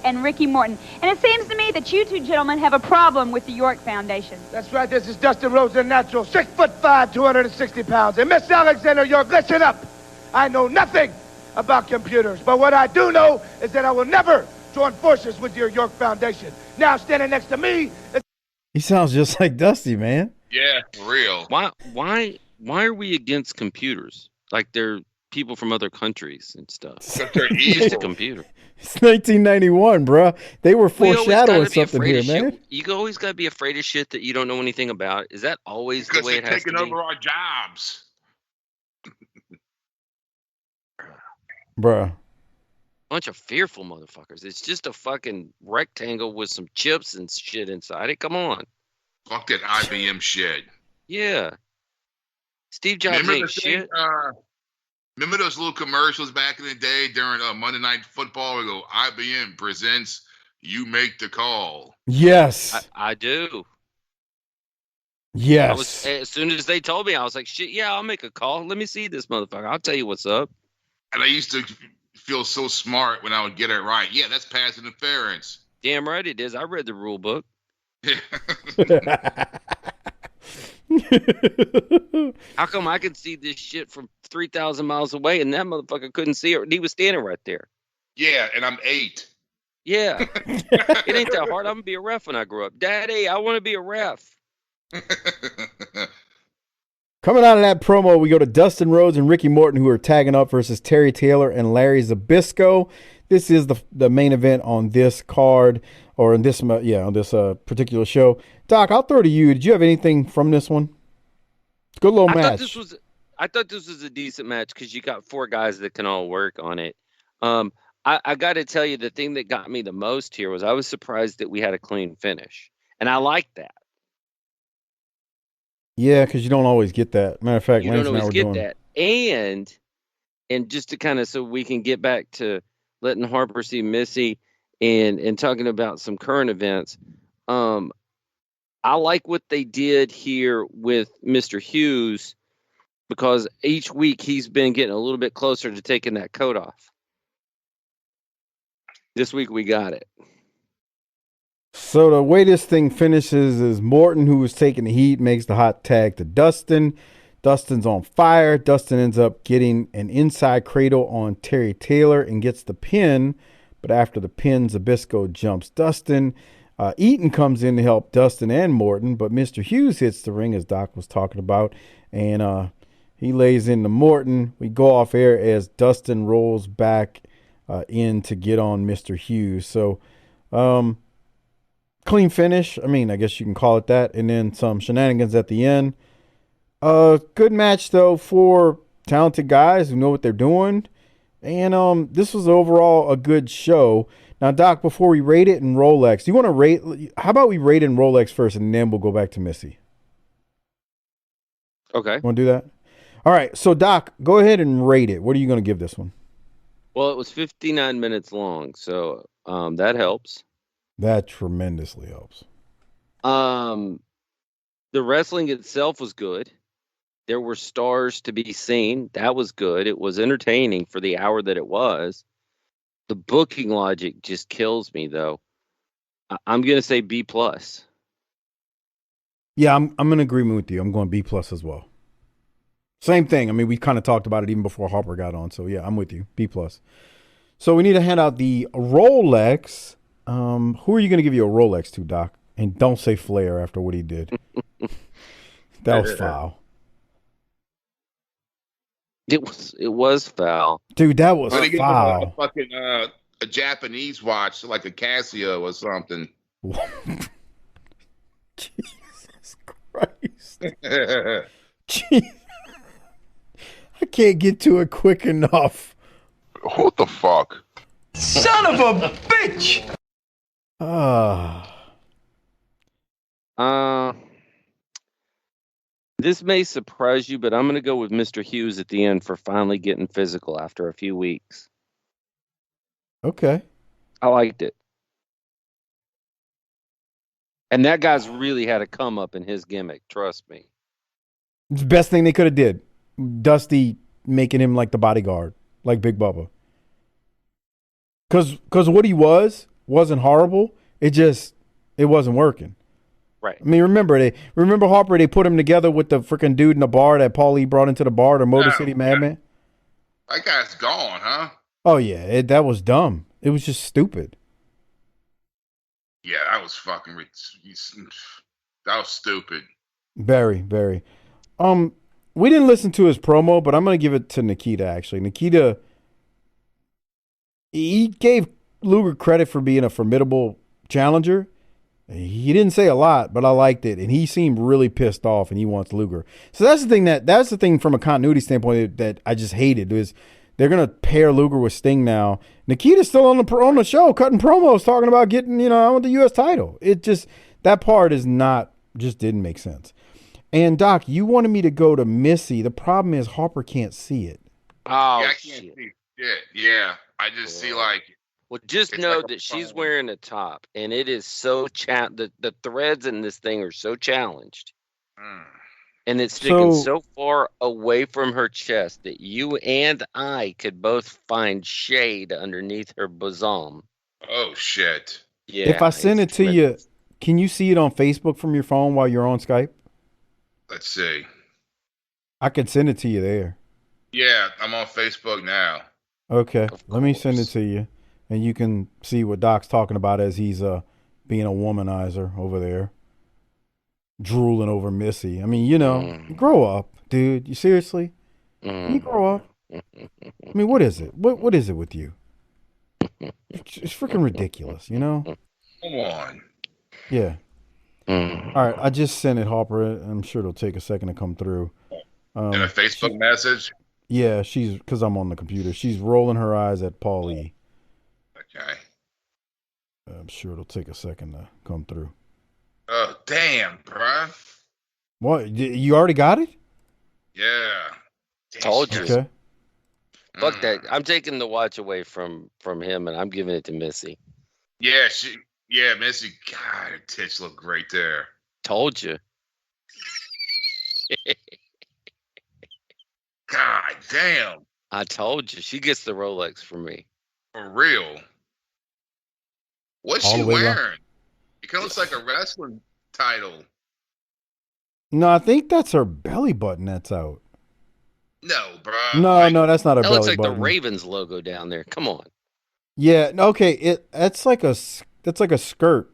S8: And Ricky Morton. And it seems to me that you two gentlemen have a problem with the York Foundation.
S5: That's right, this is Dustin Rhodes, the natural, 6'5", 260 pounds. And Miss Alexander York, listen up. I know nothing about computers, but what I do know is that I will never join forces with your York Foundation. Now, standing next to me is...
S1: He sounds just like Dusty, man.
S7: Yeah, for real.
S2: Why are we against computers? Like they're people from other countries and stuff.
S7: They're
S2: It's just a
S7: evil.
S2: computer.
S1: It's 1991, bro. They were foreshadowing something here, man.
S2: You always got to be afraid of shit that you don't know anything about. Is that always the
S7: Because
S2: way
S7: they're
S2: it has to
S7: taking
S2: be?
S7: over our jobs.
S1: Bruh.
S2: Bunch of fearful motherfuckers. It's just a fucking rectangle with some chips and shit inside it. Come on.
S7: Fuck that IBM shit.
S2: Yeah. Steve Jobs
S7: Remember
S2: ain't
S7: the thing,
S2: shit.
S7: remember those little commercials back in the day during Monday Night Football? We go, IBM presents You Make the Call.
S1: Yes.
S2: I do.
S1: Yes.
S2: As soon as they told me, I was like, shit, yeah, I'll make a call. Let me see this motherfucker. I'll tell you what's up.
S7: And I used to feel so smart when I would get it right. Yeah, that's pass interference.
S2: Damn right it is. I read the rule book. How come I could see this shit from 3,000 miles away and that motherfucker couldn't see it? He was standing right there.
S7: Yeah, and I'm 8.
S2: Yeah. It ain't that hard. I'm going to be a ref when I grow up. Daddy, I want to be a ref.
S1: Coming out of that promo, we go to Dustin Rhodes and Ricky Morton, who are tagging up versus Terry Taylor and Larry Zbyszko. This is the main event on this card, or in this particular show. Doc, I'll throw to you. Did you have anything from this one? Good little match.
S2: I thought this was a decent match because you got 4 guys that can all work on it. I got to tell you, the thing that got me the most here was I was surprised that we had a clean finish, and I like that.
S1: Yeah, because you don't always get that. Matter of fact,
S2: You don't always get that. And just to kind of, so we can get back to letting Harper see Missy and talking about some current events. I like what they did here with Mr. Hughes, because each week he's been getting a little bit closer to taking that coat off. This week we got it.
S1: So the way this thing finishes is Morton, who was taking the heat, makes the hot tag to Dustin. Dustin's on fire. Dustin ends up getting an inside cradle on Terry Taylor and gets the pin. But after the pin, Zbyszko jumps Dustin. Eaton comes in to help Dustin and Morton, but Mr. Hughes hits the ring, as Doc was talking about, and he lays into Morton. We go off air as Dustin rolls back in to get on Mr. Hughes. So, clean finish. I mean, I guess you can call it that. And then some shenanigans at the end. Good match, though, for talented guys who know what they're doing. And this was overall a good show. Now, Doc, before we rate it in Rolex, do you want to rate? How about we rate in Rolex first, and then we'll go back to Missy?
S2: Okay.
S1: Want to do that? All right. So, Doc, go ahead and rate it. What are you going to give this one?
S2: Well, it was 59 minutes long, so that helps.
S1: That tremendously helps.
S2: The wrestling itself was good. There were stars to be seen. That was good. It was entertaining for the hour that it was. The booking logic just kills me, though. I'm going to say B+.
S1: Yeah, I'm in agreement with you. I'm going B+ as well. Same thing. I mean, we kind of talked about it even before Harper got on. So, yeah, I'm with you. B+. So, we need to hand out the Rolex. Who are you going to give you a Rolex to, Doc? And don't say Flair after what he did. That was foul.
S2: It was foul.
S1: Dude, that was foul.
S7: A Japanese watch, like a Casio or something.
S1: Jesus Christ. Jeez. can't get to it quick enough.
S3: What the fuck?
S4: Son of a bitch!
S2: This may surprise you, but I'm going to go with Mr. Hughes at the end for finally getting physical after a few weeks.
S1: Okay.
S2: I liked it. And that guy's really had a come up in his gimmick, trust me.
S1: It's the best thing they could have did. Dusty making him like the bodyguard, like Big Bubba. Because what he wasn't horrible. It wasn't working.
S2: Right.
S1: I mean, remember Harper, they put him together with the freaking dude in the bar that Paulie brought into the bar, the Motor City Madman?
S7: That guy's gone, huh?
S1: Oh, yeah. That was dumb. It was just stupid.
S7: Yeah, that was fucking. That was stupid.
S1: Very, very. We didn't listen to his promo, but I'm going to give it to Nikita, actually. Nikita, he gave Luger credit for being a formidable challenger. He didn't say a lot, but I liked it, and he seemed really pissed off, and he wants Luger. So that's the thing from a continuity standpoint that I just hated is they're gonna pair Luger with Sting now. Nikita's still on the show cutting promos, talking about getting I want the U.S. title. It just that part just didn't make sense. And Doc, you wanted me to go to Missy. The problem is Harper can't see it.
S2: Oh,
S7: yeah, I can't see shit. Yeah, I just see like.
S2: Well, just know that she's wearing a top, and it is so the threads in this thing are so challenged, and it's sticking so far away from her chest that you and I could both find shade underneath her bosom.
S7: Oh shit!
S2: Yeah.
S1: If I send it to you, can you see it on Facebook from your phone while you're on Skype?
S7: Let's see.
S1: I can send it to you there.
S7: Yeah, I'm on Facebook now.
S1: Okay, let me send it to you. And you can see what Doc's talking about as he's being a womanizer over there. Drooling over Missy. I mean, grow up, dude. You seriously? You grow up? I mean, what is it? What is it with you? It's freaking ridiculous,
S7: Come on.
S1: Yeah. All right, I just sent it, Harper. I'm sure it'll take a second to come through.
S7: In a Facebook message?
S1: Yeah, because I'm on the computer. She's rolling her eyes at Paulie.
S7: Okay.
S1: I'm sure it'll take a second to come through.
S7: Oh, damn, bruh.
S1: What? You already got it?
S7: Yeah. Damn,
S2: Told you.
S1: Okay.
S2: Fuck that. I'm taking the watch away from him, and I'm giving it to Missy.
S7: Yeah, Missy. God, her tits look great there.
S2: Told you.
S7: God damn.
S2: I told you. She gets the Rolex for me.
S7: For real. What's
S1: All
S7: she
S1: the way
S7: wearing? It kind of looks like a wrestling title.
S1: No, I think that's her belly button that's out.
S7: No, bro.
S1: No, that's not her
S2: That
S1: belly
S2: looks like
S1: button.
S2: the Ravens logo down there. Come on.
S1: Yeah, okay. That's like a skirt.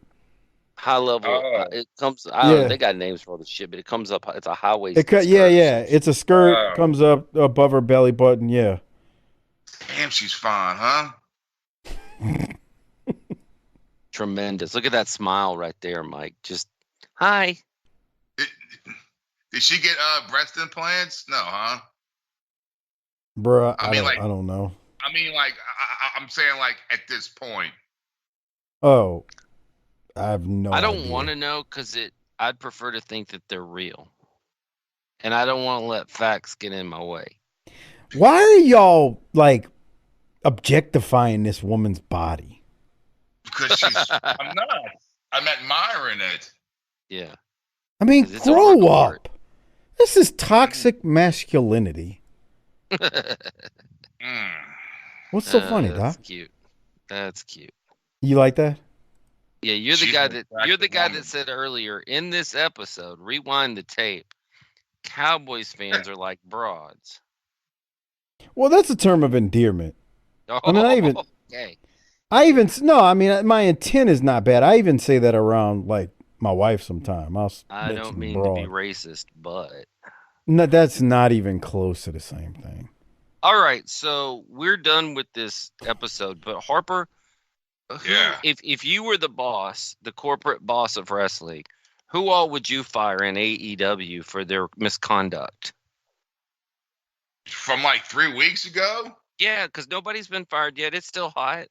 S2: High level. It comes. They got names for all this shit, but it comes up. It's a high waist.
S1: Yeah. It's a skirt. Comes up above her belly button. Yeah.
S7: Damn, she's fine, huh?
S2: Tremendous. Look at that smile right there, Mike. Just hi.
S7: Did she get breast implants? No, huh?
S1: Bruh,
S7: I mean,
S1: I don't know.
S7: I mean, like, I'm saying, like, at this point.
S1: Oh, I have no idea.
S2: I don't want to know because I'd prefer to think that they're real. And I don't want to let facts get in my way.
S1: Why are y'all, like, objectifying this woman's body?
S7: Because I'm not. I'm admiring it.
S2: Yeah.
S1: I mean, grow up. This is toxic masculinity. What's so funny, Doc?
S2: That's cute. That's cute.
S1: You like that?
S2: Yeah, you're the guy that said earlier in this episode, rewind the tape. Cowboys fans are like broads.
S1: Well, that's a term of endearment. I mean,
S2: okay.
S1: My intent is not bad. I even say that around like my wife sometimes.
S2: I don't mean to be racist, but
S1: no, that's not even close to the same thing.
S2: All right, so we're done with this episode, but Harper, if you were the boss, the corporate boss of wrestling, who all would you fire in AEW for their misconduct?
S7: From like 3 weeks ago?
S2: Yeah, because nobody's been fired yet. It's still hot.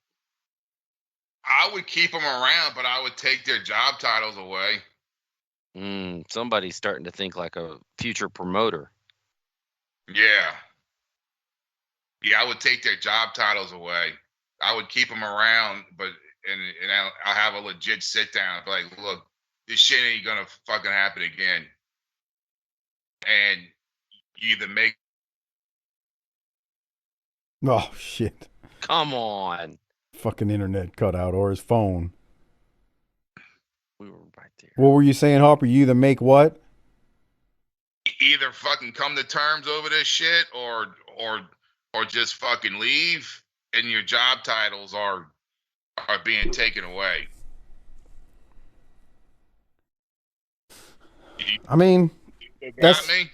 S7: I would keep them around, but I would take their job titles away.
S2: Somebody's starting to think like a future promoter.
S7: Yeah. Yeah, I would take their job titles away. I would keep them around, but and I'll have a legit sit down. Like, look, this shit ain't gonna fucking happen again. And you either make.
S1: Oh shit!
S2: Come on.
S1: Fucking internet cut out or his phone.
S2: We were right there.
S1: What were you saying, Harper? You either make what?
S7: Either fucking come to terms over this shit, or just fucking leave, and your job titles are being taken away.
S1: I mean,
S7: Got me?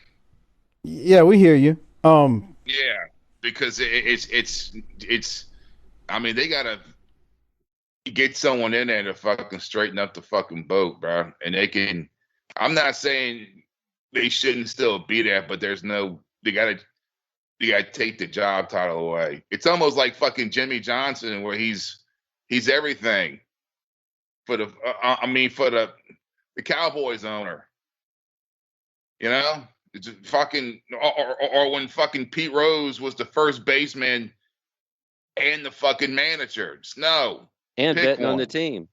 S1: Yeah, we hear you.
S7: Yeah, because it's. I mean, they gotta get someone in there to fucking straighten up the fucking boat, bro. And they can. I'm not saying they shouldn't still be there, but there's no. They gotta take the job title away. It's almost like fucking Jimmy Johnson, where he's everything for the. For the Cowboys owner. You know, it's fucking or when fucking Pete Rose was the first baseman and the fucking manager. No,
S2: and betting on the team,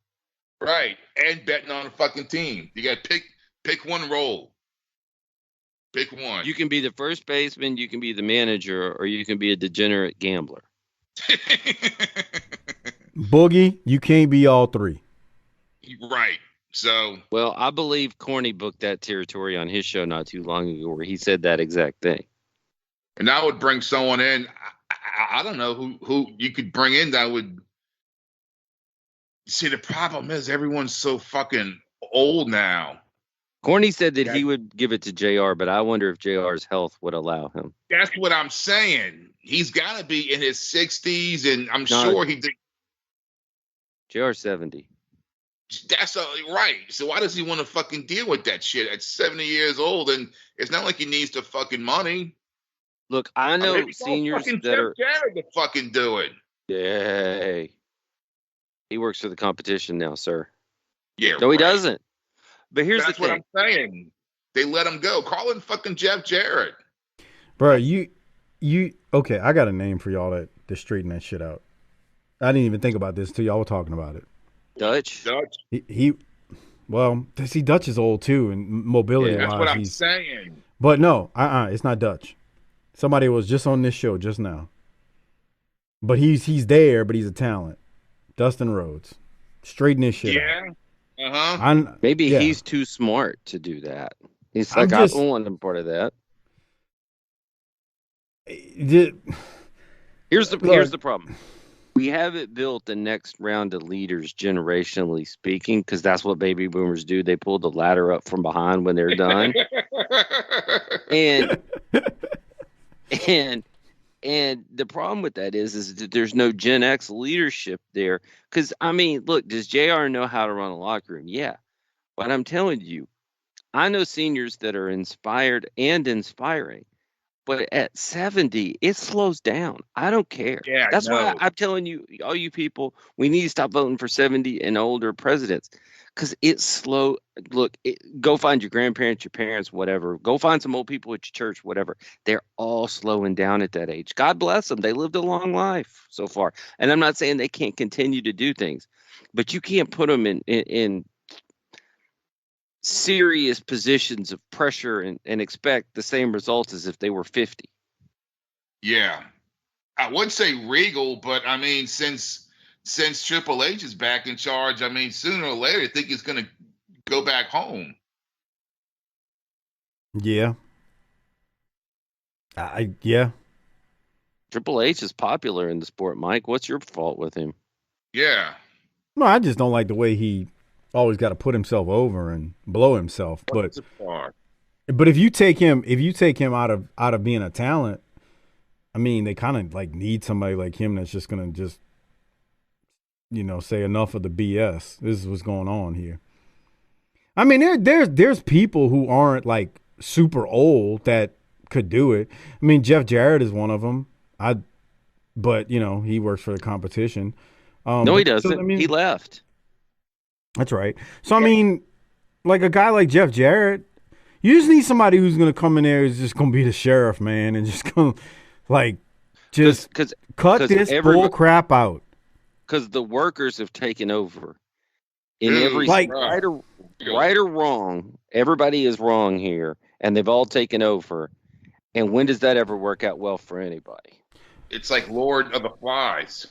S7: right? And betting on the fucking team. You got to pick one role. Pick one.
S2: You can be the first baseman, you can be the manager, or you can be a degenerate gambler.
S1: Boogie, you can't be all three.
S7: Right. So,
S2: well, I believe Corny booked that territory on his show not too long ago where he said that exact thing.
S7: And I would bring someone in. I don't know who you could bring in that would. See, the problem is everyone's so fucking old now.
S2: Corny said that he would give it to JR, but I wonder if JR's health would allow him.
S7: That's what I'm saying. He's got to be in his 60s, and I'm sure he did.
S2: JR's 70.
S7: That's right. So why does he want to fucking deal with that shit at 70 years old? And it's not like he needs the fucking money.
S2: Look, I know seniors that are
S7: Jared to fucking do it.
S2: Yay. He works for the competition now, sir.
S7: Yeah.
S2: No, he doesn't. But here's
S7: That's
S2: the thing.
S7: What I'm saying. They let him go. Call him fucking Jeff Jarrett.
S1: Bro, you okay, I got a name for y'all to straighten that shit out. I didn't even think about this till y'all were talking about it.
S2: Dutch.
S1: Well, see, Dutch is old too, and mobility wise.
S7: That's what I'm saying.
S1: But no, it's not Dutch. Somebody was just on this show just now. But he's there, but he's a talent. Dustin Rhodes. Straighten this shit out.
S7: Uh-huh.
S2: Maybe he's too smart to do that. He's like, I don't want him part of that. Here's the problem. We haven't built the next round of leaders generationally speaking, because that's what baby boomers do. They pull the ladder up from behind when they're done. And the problem with that is that there's no Gen X leadership there. Because, I mean, look, does JR know how to run a locker room? Yeah. But I'm telling you, I know seniors that are inspired and inspiring. But at 70, it slows down. I don't care.
S7: Yeah,
S2: that's why I'm telling you, all you people, we need to stop voting for 70 and older presidents. Because it's slow. Look, go find your grandparents, your parents, whatever. Go find some old people at your church, whatever. They're all slowing down at that age. God bless them. They lived a long life so far. And I'm not saying they can't continue to do things. But you can't put them in serious positions of pressure and expect the same results as if they were 50.
S7: Yeah. I would say Regal, but I mean, since Triple H is back in charge, I mean, sooner or later, I think he's going to go back home.
S1: Yeah. Yeah.
S2: Triple H is popular in the sport, Mike. What's your fault with him?
S7: Yeah.
S1: No, I just don't like the way he always got to put himself over and blow himself. But if you take him out of being a talent, I mean, they kind of like need somebody like him that's just gonna say enough of the BS. This is what's going on here. I mean, there's people who aren't like super old that could do it. I mean, Jeff Jarrett is one of them. But he works for the competition.
S2: No, he doesn't.
S1: So, I mean,
S2: he left.
S1: That's right. So I mean, like a guy like Jeff Jarrett, you just need somebody who's going to come in there who's just going to be the sheriff, man, and just cut this bull crap out.
S2: Because the workers have taken over. In
S7: Dude,
S2: every right or wrong, everybody is wrong here, and they've all taken over. And when does that ever work out well for anybody?
S7: It's like Lord of the Flies.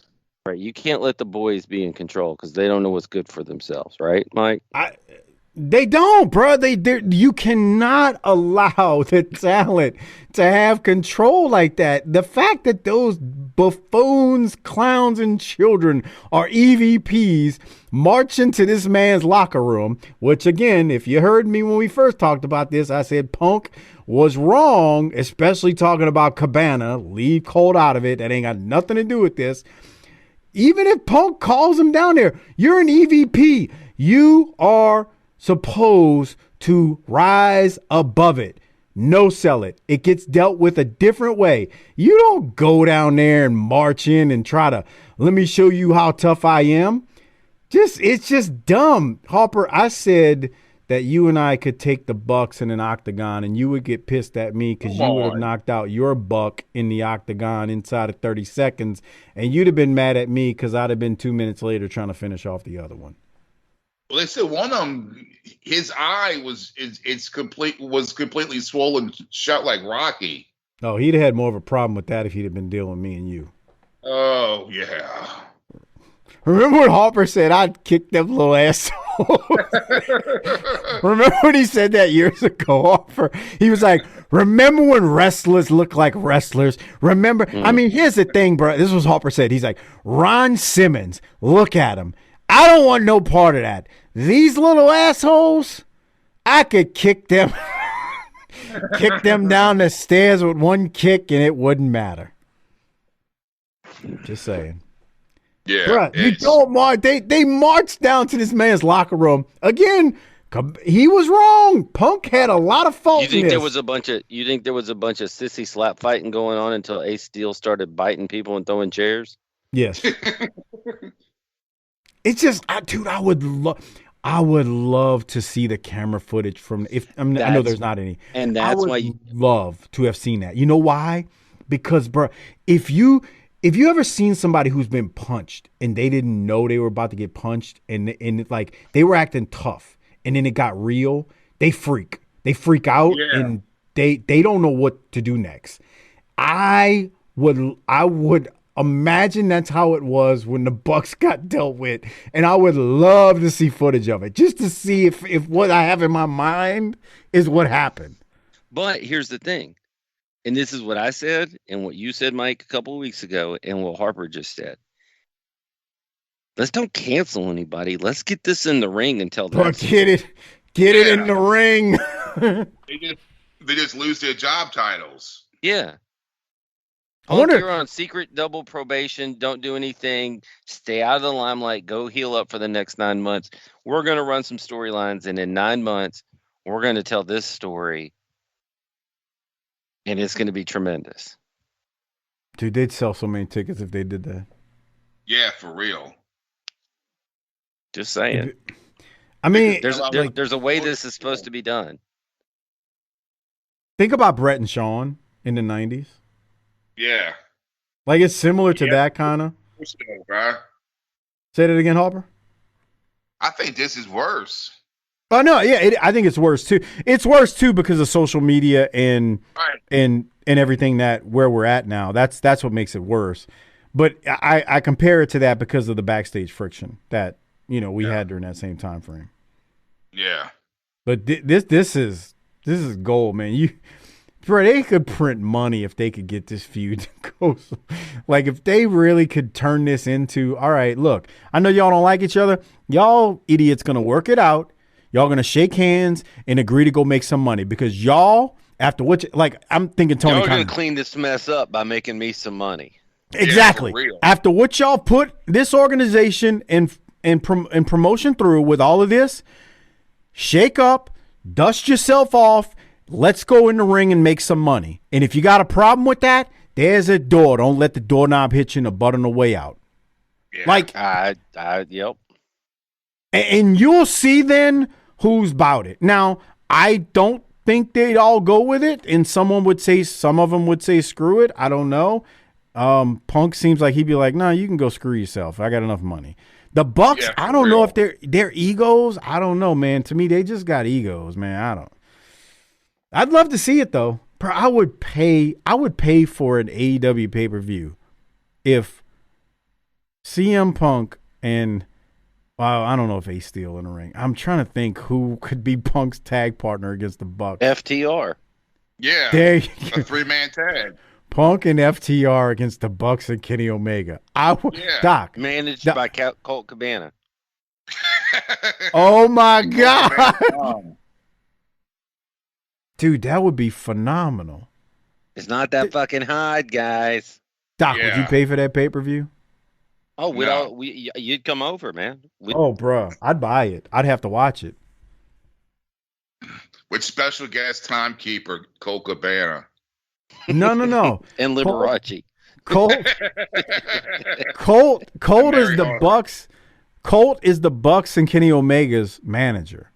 S2: Right, you can't let the boys be in control because they don't know what's good for themselves, right, Mike?
S1: They don't, bro. You cannot allow the talent to have control like that. The fact that those buffoons, clowns, and children are EVPs march into this man's locker room, which, again, if you heard me when we first talked about this, I said Punk was wrong, especially talking about Cabana. Leave Colt out of it. That ain't got nothing to do with this. Even if Punk calls him down there, you're an EVP. You are supposed to rise above it. No sell it. It gets dealt with a different way. You don't go down there and march in and try to, let me show you how tough I am. It's just dumb. Harper, I said that you and I could take the Bucs in an octagon and you would get pissed at me because you would have knocked out your Buck in the octagon inside of 30 seconds, and you'd have been mad at me because I'd have been 2 minutes later trying to finish off the other one.
S7: Well, they said one of them, his eye was completely swollen shut like Rocky.
S1: Oh, he'd have had more of a problem with that if he'd have been dealing with me and you.
S7: Oh, yeah.
S1: Remember when Harper said I'd kick them little assholes? Remember when he said that years ago, Harper? He was like, remember when wrestlers look like wrestlers? Remember? I mean, here's the thing, bro. This was Harper said. He's like, Ron Simmons, look at him. I don't want no part of that. These little assholes, I could kick them, kick them down the stairs with one kick and it wouldn't matter. Just saying.
S7: Yeah,
S1: bruh, you don't march. They marched down to this man's locker room again. He was wrong. Punk had a lot of fault.
S2: You think there was a bunch of sissy slap fighting going on until Ace Steel started biting people and throwing chairs?
S1: Yes. It's just, dude. I would love to see the camera footage from. I know there's not any,
S2: and that's why
S1: you love to have seen that. You know why? Because, bro, if you ever seen somebody who's been punched and they didn't know they were about to get punched and like they were acting tough and then it got real, they freak out and they don't know what to do next. I would imagine that's how it was when the Bucs got dealt with, and I would love to see footage of it just to see if what I have in my mind is what happened.
S2: But here's the thing. And this is what I said and what you said, Mike, a couple of weeks ago, and what Harper just said. Let's don't cancel anybody. Let's get this in the ring and tell them.
S1: Get it in the ring.
S7: They just lose their job titles.
S2: Yeah.
S1: I wonder.
S2: You're on secret double probation. Don't do anything. Stay out of the limelight. Go heal up for the next 9 months. We're going to run some storylines, and in 9 months, we're going to tell this story. And it's going to be tremendous.
S1: Dude, they'd sell so many tickets if they did that.
S7: Yeah, for real.
S2: Just saying.
S1: I mean,
S2: there's a way this is supposed to be done.
S1: Think about Brett and Shawn in the 90s.
S7: Yeah.
S1: Like it's similar to that kind of. Say that again, Harper.
S7: I think this is worse.
S1: Oh no, yeah, I think it's worse too. It's worse too because of social media and everything that where we're at now. That's what makes it worse. But I compare it to that because of the backstage friction that we had during that same time frame.
S7: Yeah.
S1: But this is gold, man. They could print money if they could get this feud to go. Like if they really could turn this into, all right, look, I know y'all don't like each other. Y'all idiots gonna work it out. Y'all going to shake hands and agree to go make some money because y'all, after what, I'm thinking Tony
S2: Y'all going to clean this mess up by making me some money.
S1: Exactly. Yeah, after what y'all put this organization and promotion through with all of this, shake up, dust yourself off, let's go in the ring and make some money. And if you got a problem with that, there's a door. Don't let the doorknob hit you in the butt on the way out.
S7: Yeah.
S1: Like,
S2: yep.
S1: and you'll see then who's about it. Now, I don't think they'd all go with it, and some of them would say screw it. I don't know. Punk seems like he'd be like, no, you can go screw yourself. I got enough money. The Bucs, I don't know if they're egos. I don't know, man. To me, they just got egos, man. I'd love to see it though. I would pay for an AEW pay-per-view if CM Punk and I don't know if Ace Steel in the ring. I'm trying to think who could be Punk's tag partner against the Bucs.
S2: FTR.
S7: Yeah.
S1: There
S7: a 3-man tag.
S1: Punk and FTR against the Bucs and Kenny Omega. Doc.
S2: Managed by Colt Cabana.
S1: Oh, my God. Dude, that would be phenomenal.
S2: It's not that fucking hard, guys.
S1: Doc, would you pay for that pay-per-view?
S2: Oh, you'd come over, man.
S1: Bro, I'd buy it. I'd have to watch it.
S7: With special guest timekeeper, Colt Cabana.
S1: No.
S2: And Liberace.
S1: Colt is the Bucs. Colt is the Bucs and Kenny Omega's manager.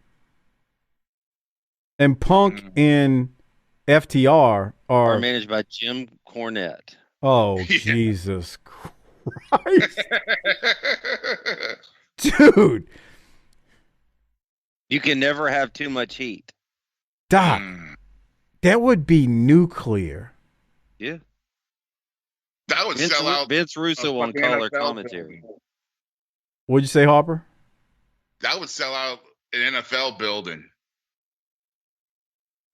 S1: And Punk and FTR are
S2: managed by Jim Cornette.
S1: Oh, Jesus Christ. Dude.
S2: You can never have too much heat.
S1: Doc, that would be nuclear.
S2: Yeah.
S7: That would sell out.
S2: Vince Russo on color commentary.
S1: What'd you say, Harper?
S7: That would sell out an NFL building.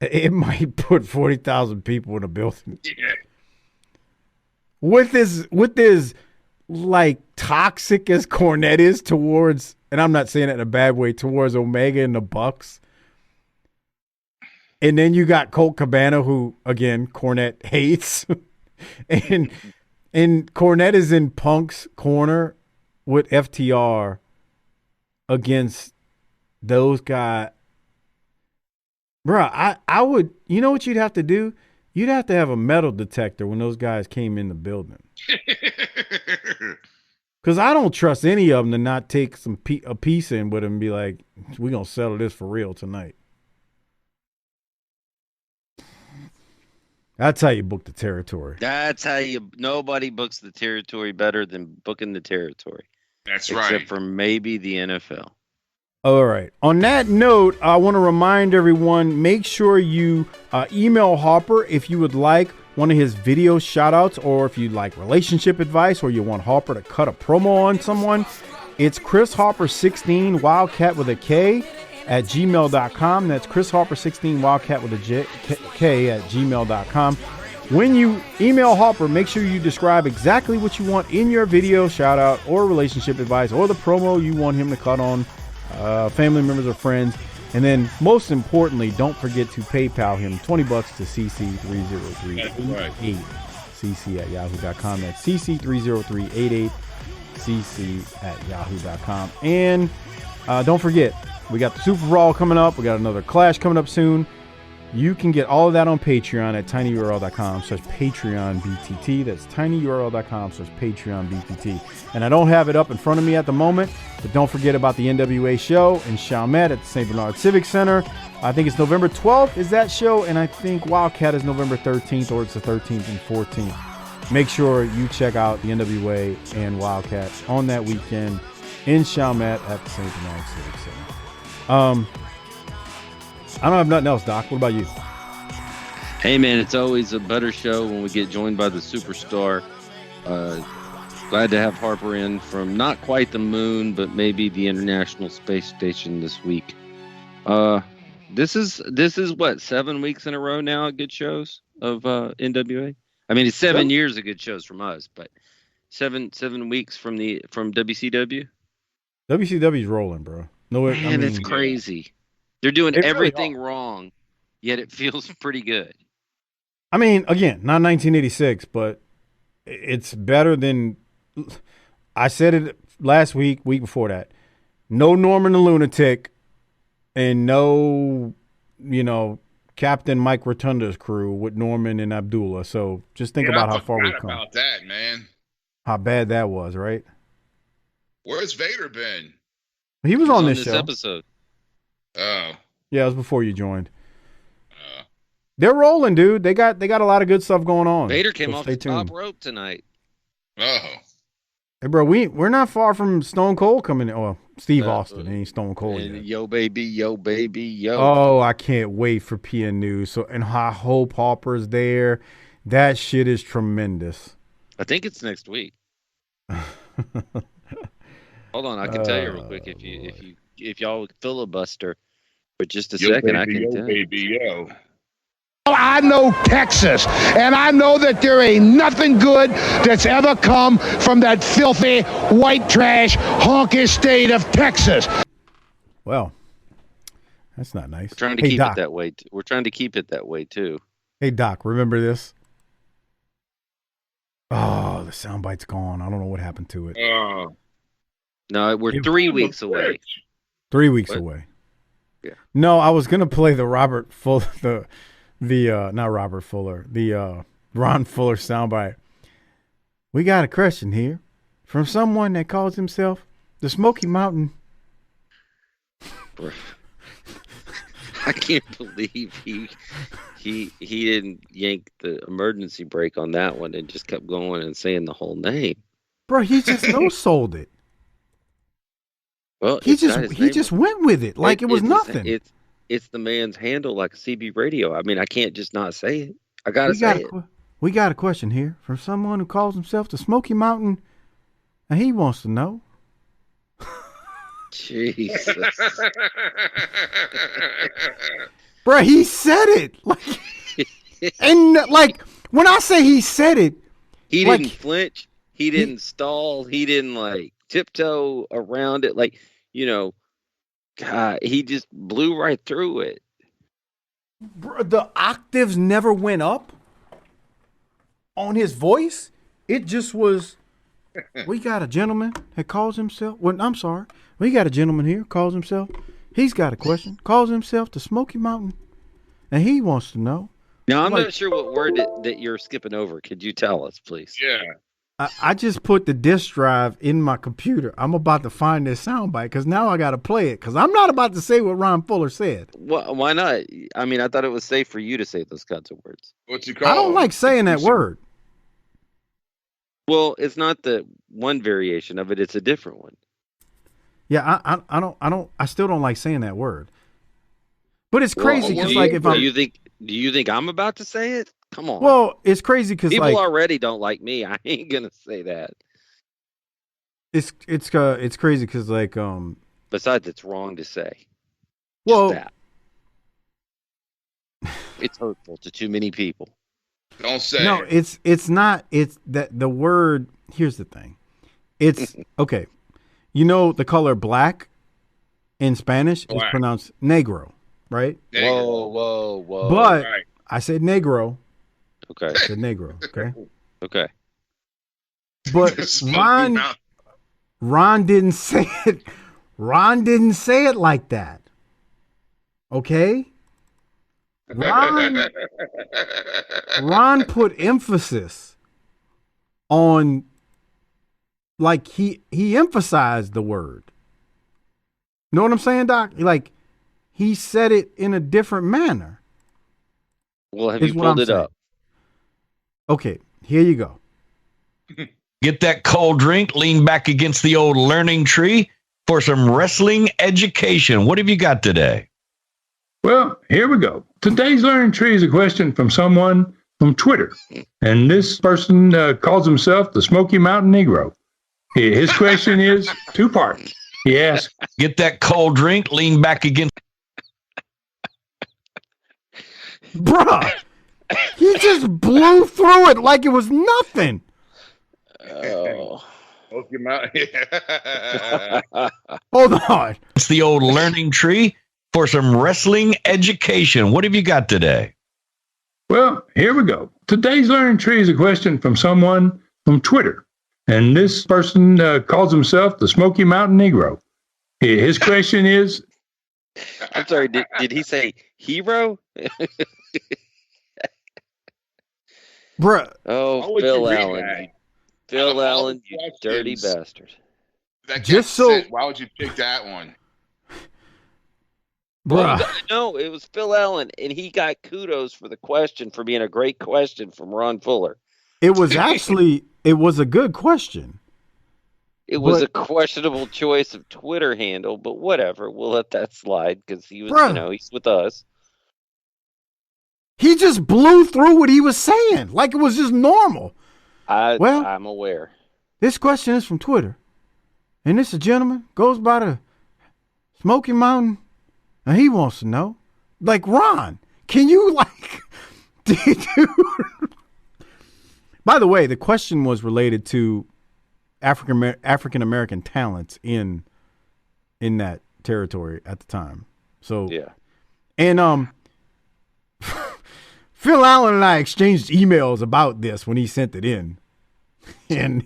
S1: It might put 40,000 people in a building.
S7: Yeah.
S1: With this like toxic as Cornette is towards, and I'm not saying it in a bad way, towards Omega and the Bucs. And then you got Colt Cabana, who again Cornette hates, and Cornette is in Punk's corner with FTR against those guys. Bruh, I would, you know what you'd have to do? You'd have to have a metal detector when those guys came in the building. Because I don't trust any of them to not take a piece in with them and be like, we're going to settle this for real tonight. That's how you book the territory.
S2: That's how nobody books the territory better than booking the territory.
S7: That's right.
S2: Except for maybe the NFL.
S1: All right. On that note, I want to remind everyone, make sure you email Harper if you would like one of his video shout-outs, or if you'd like relationship advice, or you want Harper to cut a promo on someone. It's Chris Harper 16 Wildcat with a K at gmail.com. That's Chris Harper 16 Wildcat with a K at gmail.com. When you email Harper, make sure you describe exactly what you want in your video shout-out or relationship advice or the promo you want him to cut on family members or friends. And then most importantly, don't forget to PayPal him $20 to CC30388 CC at yahoo.com. That's CC30388 CC at yahoo.com. And don't forget, we got the Superbowl coming up. We got another Clash coming up soon. You can get all of that on Patreon at tinyurl.com/PatreonBTT. That's tinyurl.com/PatreonBTT. And I don't have it up in front of me at the moment, but don't forget about the NWA show in Chalmette at the St. Bernard Civic Center. I think it's November 12th is that show, and I think Wildcat is November 13th, or it's the 13th and 14th. Make sure you check out the NWA and Wildcat on that weekend in Chalmette at the St. Bernard Civic Center. I don't have nothing else, Doc. What about you?
S2: Hey, man, it's always a better show when we get joined by the superstar. Glad to have Harper in from not quite the moon, but maybe the International Space Station this week. This is what, 7 weeks in a row now of good shows of NWA? I mean, it's 7 years of good shows from us, but seven weeks from WCW?
S1: WCW's rolling, bro.
S2: Man, it's crazy. They're doing everything wrong, yet it feels pretty good.
S1: I mean, again, not 1986, but it's better than – I said it last week before that. No Norman the Lunatic and no, Captain Mike Rotunda's crew with Norman and Abdullah. So just think about how far we've come.
S7: About that, man.
S1: How bad that was, right?
S7: Where's Vader been?
S1: He was on this show.
S2: Episode.
S7: Oh.
S1: Yeah, it was before you joined. They're rolling, dude. They got a lot of good stuff going on.
S2: Vader came off the top rope tonight.
S7: Oh.
S1: Hey, bro, we're not far from Stone Cold coming in. Oh, Steve Austin. He ain't Stone Cold yet.
S2: Yo, baby, yo.
S1: Oh, I can't wait for PN News. So, and I hope Harper's there. That shit is tremendous.
S2: I think it's next week. Hold on, I can tell you real quick if y'all filibuster for just a second. I can tell you.
S5: I know Texas, and I know that there ain't nothing good that's ever come from that filthy, white trash, honky state of Texas.
S1: Well, that's not nice.
S2: We're trying to keep it that way. We're trying to keep it that way, too.
S1: Hey, Doc, remember this? Oh, the soundbite's gone. I don't know what happened to it.
S2: No, we're 3 weeks away.
S1: 3 weeks away.
S2: Yeah.
S1: No, I was going to play the Robert Fuller, not Robert Fuller, the Ron Fuller soundbite. We got a question here from someone that calls himself the Smoky Mountain.
S2: I can't believe he didn't yank the emergency brake on that one and just kept going and saying the whole name.
S1: Bro, he just no-sold it.
S2: Well,
S1: he just went with it like it was nothing.
S2: It's the man's handle, like a CB radio. I mean, I can't just not say it. I gotta say it.
S1: We got a question here from someone who calls himself the Smoky Mountain, and he wants to know.
S2: Jesus.
S1: Bro, he said it. And when I say he said it,
S2: he didn't flinch. He didn't stall. He didn't tiptoe around it. God, he just blew right through it.
S1: Bro, the octaves never went up on his voice. It just was, we got a gentleman that calls himself, we got a gentleman here, calls himself, he's got a question, calls himself the Smoky Mountain, and he wants to know.
S2: Now, I'm not sure what word that you're skipping over. Could you tell us, please?
S7: Yeah.
S1: I just put the disk drive in my computer. I'm about to find this soundbite because now I got to play it because I'm not about to say what Ron Fuller said.
S2: Why not? I mean, I thought it was safe for you to say those kinds of words.
S7: What you call?
S1: I don't like saying that word.
S2: Well, it's not the one variation of it; it's a different one.
S1: Yeah, I still don't like saying that word. But it's crazy because
S2: do you think I'm about to say it? Come on.
S1: Well, it's crazy because
S2: people already don't like me. I ain't gonna say that.
S1: It's crazy because
S2: besides, it's wrong to say.
S1: Well,
S2: just that. It's hurtful to too many people.
S7: Don't say.
S1: No, it's not. It's that the word. Here's the thing. It's okay. You know the color black in Spanish is pronounced negro, right?
S2: Whoa.
S1: But I said negro.
S2: Okay.
S1: I said negro. Okay.
S2: Okay.
S1: But Ron didn't say it. Ron didn't say it like that. Okay. Ron put emphasis on, he emphasized the word. Know what I'm saying, Doc? He said it in a different manner.
S2: Well, have you pulled it up?
S1: Okay, here you go.
S9: Get that cold drink, lean back against the old learning tree for some wrestling education. What have you got today?
S10: Well, here we go. Today's learning tree is a question from someone from Twitter. And this person calls himself the Smoky Mountain Negro. His question is two-part. He asks,
S9: get that cold drink, lean back against.
S1: Bruh, he just blew through it like it was nothing.
S2: Oh.
S1: Hold on.
S9: It's the old learning tree for some wrestling education. What have you got today?
S10: Well, here we go. Today's learning tree is a question from someone from Twitter. And this person calls himself the Smoky Mountain Negro. His question is
S2: I'm sorry. Did he say hero?
S1: Bruh.
S2: Oh,
S7: Why would
S2: Phil
S7: you read
S2: Allen.
S7: that?
S2: You, Phil
S7: Out of all
S2: Allen,
S7: the
S2: you dirty
S7: questions
S2: bastard.
S7: that got
S1: Just so-
S7: sent, why would you pick that one?
S1: Bruh.
S2: Well, no, it was Phil Allen, and he got kudos for the question for being a great question from Ron Fuller.
S1: It was actually a good question.
S2: It was
S1: But-
S2: a questionable choice of Twitter handle, but whatever. We'll let that slide because he was,
S1: Bruh.
S2: he's with us.
S1: He just blew through what he was saying like it was just normal.
S2: I'm aware.
S1: This question is from Twitter. And this gentleman goes by the Smoky Mountain, and he wants to know, like, Ron, can you, like, dude. By the way, the question was related to African American talents in that territory at the time. So
S2: Yeah.
S1: And Phil Allen and I exchanged emails about this when he sent it in. And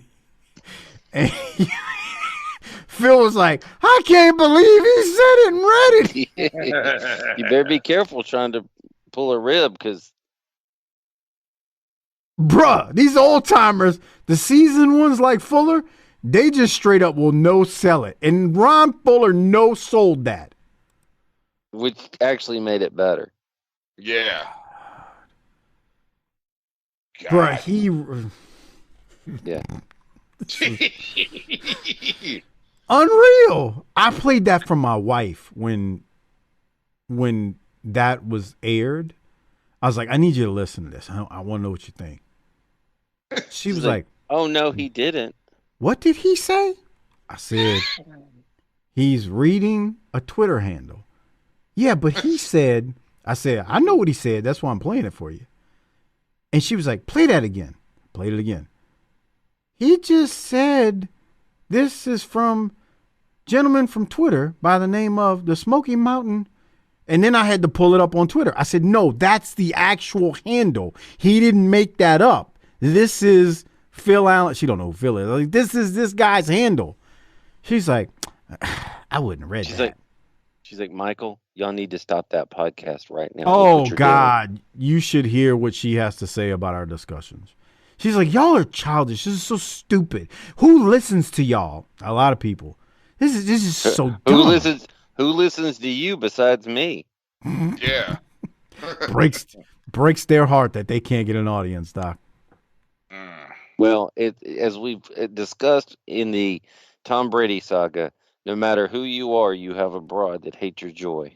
S1: Phil was like, I can't believe he said it and read it.
S2: You better be careful trying to pull a rib because
S1: Bruh, these old timers, the seasoned ones like Fuller, they just straight up will no sell it. And Ron Fuller no sold that.
S2: which actually made it better.
S7: Yeah.
S1: Bruh, he
S2: Yeah.
S1: unreal. I played that for my wife when that was aired. I was like, I need you to listen to this. I want to know what you think. She was like,
S2: oh, no, he didn't.
S1: what did he say? I said, he's reading a Twitter handle. Yeah, but he said, I said, I know what he said. That's why I'm playing it for you. And she was like, play that again. Played it again. He just said, this is from gentleman from Twitter by the name of the Smoky Mountain. And then I had to pull it up on Twitter. I said, no, that's the actual handle. He didn't make that up. This is Phil Allen. She don't know who Phil is. Like, this is this guy's handle. She's like, I wouldn't have read that.
S2: She's like, Michael, y'all need to stop that podcast right now.
S1: Oh, God. You should hear what she has to say about our discussions. She's like, y'all are childish. This is so stupid. Who listens to y'all? A lot of people. This is so dumb.
S2: Who listens to you besides me?
S7: Yeah.
S1: breaks their heart that they can't get an audience, Doc.
S2: Well, as we've discussed in the Tom Brady saga, no matter who you are, you have a broad that hates your joy.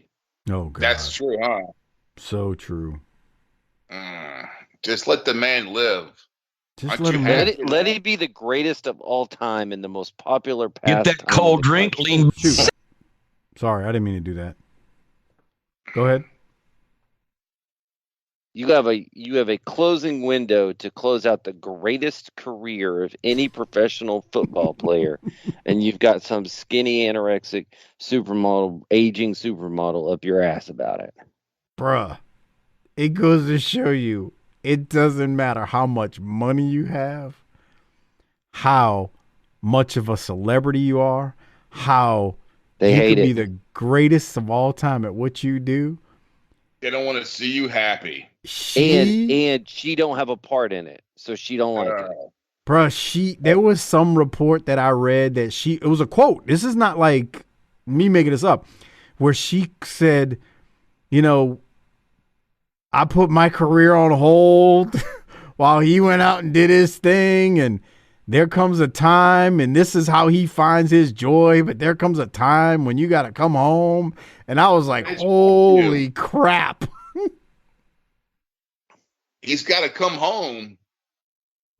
S1: Oh, God.
S7: That's true, huh?
S1: So true.
S7: Just let the man live.
S1: Just
S7: let him
S2: let it be the greatest of all time and the most popular
S9: Get
S2: pastime.
S9: that cold drink, lean.
S1: Shoot. Sorry, I didn't mean to do that. Go ahead.
S2: You have a closing window to close out the greatest career of any professional football player, and you've got some skinny anorexic aging supermodel up your ass about it.
S1: Bruh, it goes to show you it doesn't matter how much money you have, how much of a celebrity you are, how
S2: They
S1: you
S2: hate
S1: could be
S2: it.
S1: the greatest of all time at what you do.
S7: They don't want to see you happy.
S2: And she don't have a part in it, so she don't like it.
S1: Bruh, there was some report that I read that it was a quote. This is not like me making this up, where she said, I put my career on hold while he went out and did his thing, and there comes a time, and this is how he finds his joy, but there comes a time when you got to come home. And I was like, holy crap.
S7: He's got to come home.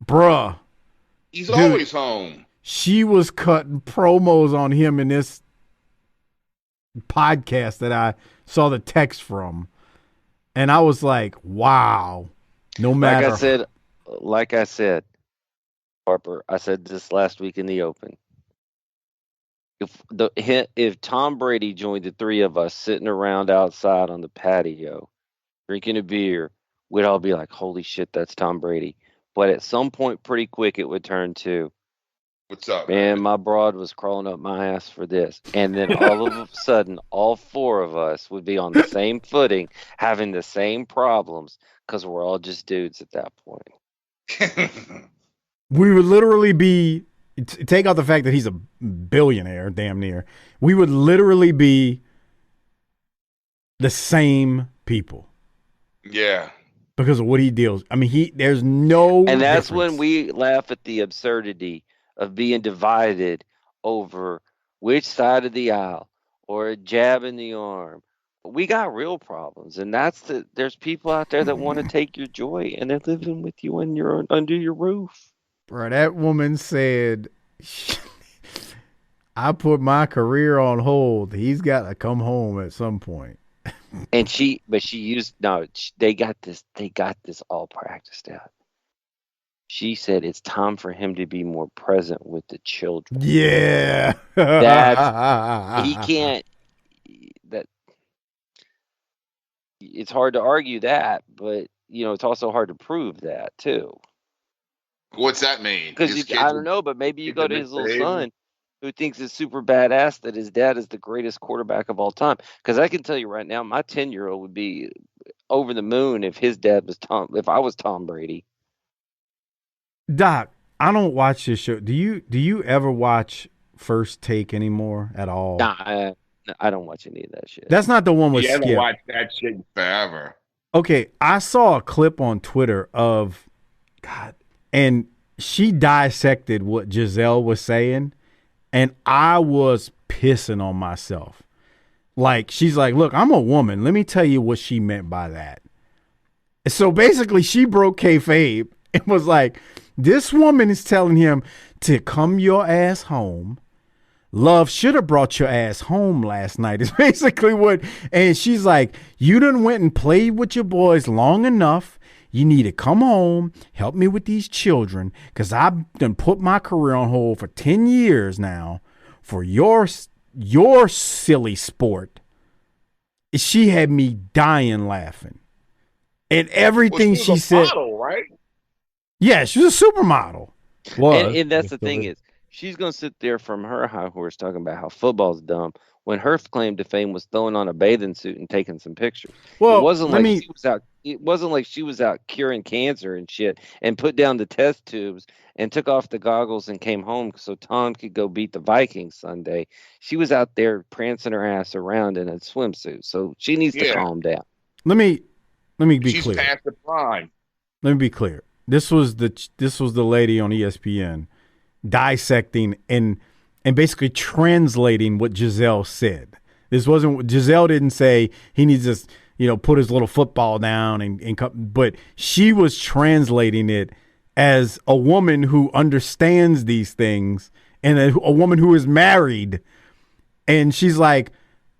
S1: Bruh.
S7: He's always home.
S1: She was cutting promos on him in this podcast that I saw the text from. And I was like, wow. No matter.
S2: Like I said, Harper, I said this last week in the open. If Tom Brady joined the three of us sitting around outside on the patio, drinking a beer, we'd all be like, holy shit, that's Tom Brady. But at some point pretty quick, it would turn to,
S7: What's up,
S2: Man, my broad was crawling up my ass for this. And then all of a sudden, all four of us would be on the same footing, having the same problems, because we're all just dudes at that point.
S1: We would literally be, take out the fact that he's a billionaire, damn near. We would literally be the same people.
S7: Yeah.
S1: Because of what he deals. I mean, there's no
S2: And that's
S1: difference.
S2: when we laugh at the absurdity of being divided over which side of the aisle or a jab in the arm. We got real problems, and there's people out there that want to take your joy, and they're living with you and you're under your roof.
S1: Bro, that woman said, I put my career on hold. He's got to come home at some point.
S2: And they got this all practiced out. She said it's time for him to be more present with the children.
S1: Yeah.
S2: He can't. It's hard to argue that, but it's also hard to prove that too.
S7: What's that mean?
S2: Because I don't know, but maybe you go to his little son, who thinks it's super badass that his dad is the greatest quarterback of all time. Because I can tell you right now, my 10-year-old would be over the moon if his dad was if I was Tom Brady.
S1: Doc, I don't watch this show. Do you ever watch First Take anymore at all?
S2: Nah, I don't watch any of that shit.
S1: That's not the one with
S7: You haven't
S1: Skip.
S7: watched that shit forever.
S1: Okay, I saw a clip on Twitter of God, and she dissected what Giselle was saying, and I was pissing on myself. Like, she's like, look, I'm a woman. Let me tell you what she meant by that. So basically, she broke kayfabe and was like, this woman is telling him to come your ass home. Love should have brought your ass home last night is basically what. And she's like, you done went and played with your boys long enough. You need to come home, help me with these children, because I've done put my career on hold for 10 years now for your silly sport. She had me dying laughing. And everything she said.
S7: Model, right?
S1: Yeah, she was a supermodel.
S2: And that's the thing is, she's going to sit there from her high horse talking about how football's dumb when her claim to fame was throwing on a bathing suit and taking some pictures.
S1: Well,
S2: it wasn't like she was out curing cancer and shit and put down the test tubes and took off the goggles and came home so Tom could go beat the Vikings Sunday. She was out there prancing her ass around in a swimsuit. So she needs to calm down.
S1: Let me be
S7: She's
S1: clear.
S7: past the prime.
S1: Let me be clear. This was the lady on ESPN dissecting and basically translating what Giselle said. This wasn't Giselle didn't say he needs to put his little football down but she was translating it as a woman who understands these things and a woman who is married. And she's like,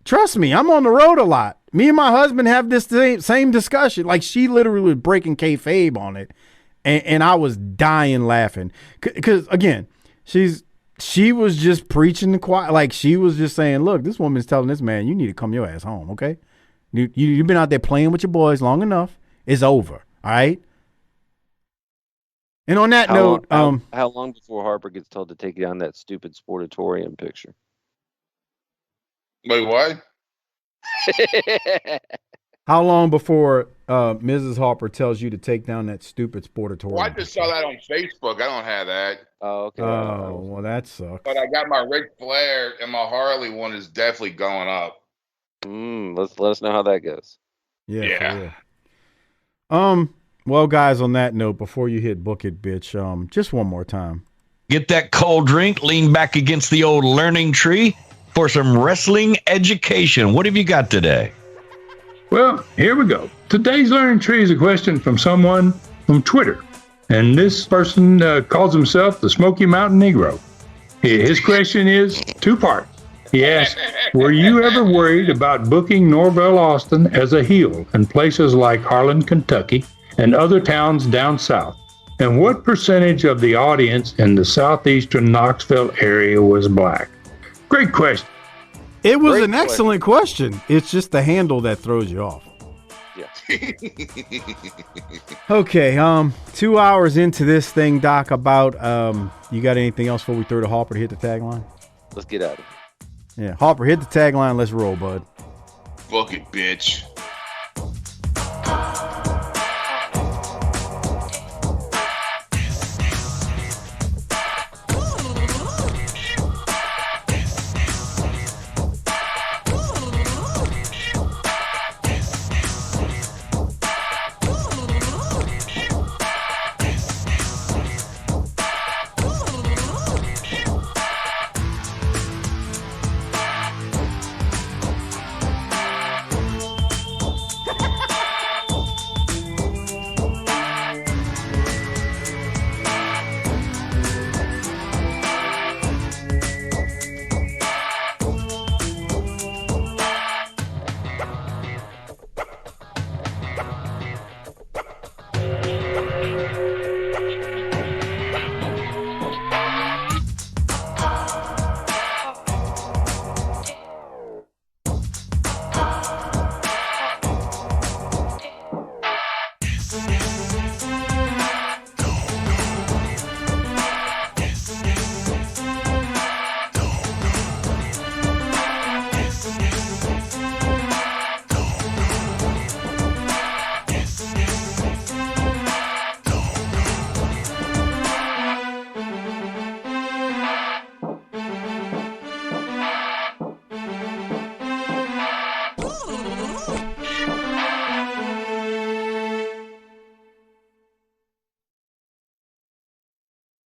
S1: trust me, I'm on the road a lot. Me and my husband have this same discussion. Like, she literally was breaking kayfabe on it. And I was dying laughing. Because, again, she was just preaching the choir. Like, she was just saying, look, this woman's telling this man, you need to come your ass home, okay? You've been out there playing with your boys long enough. It's over, all right? And on that note,
S2: how long before Harper gets told to take down that stupid sportatorium picture?
S7: Wait, what?
S1: how long before Mrs. Harper tells you to take down that stupid sportatorium?
S7: Well, I just saw that on Facebook. I don't have that.
S2: Oh, okay.
S1: Oh, well, that sucks.
S7: But I got my Ric Flair and my Harley one is definitely going up.
S2: Let us know how that goes.
S1: Yeah. Well, guys, on that note, before you hit book it, bitch, just one more time.
S9: Get that cold drink, lean back against the old learning tree for some wrestling education. What have you got today?
S10: Well, here we go. Today's learning tree is a question from someone from Twitter. And this person calls himself the Smoky Mountain Negro. His question is two-part. He asks, were you ever worried about booking Norvell Austin as a heel in places like Harlan, Kentucky, and other towns down south? And what percentage of the audience in the southeastern Knoxville area was black? Great question.
S1: It was an excellent question. It's just the handle that throws you off. Okay, 2 hours into this thing, Doc, about you got anything else before we throw to Harper to hit the tagline?
S2: Let's get at it.
S1: Yeah, Harper, hit the tagline. Let's roll, bud.
S7: Fuck it, bitch.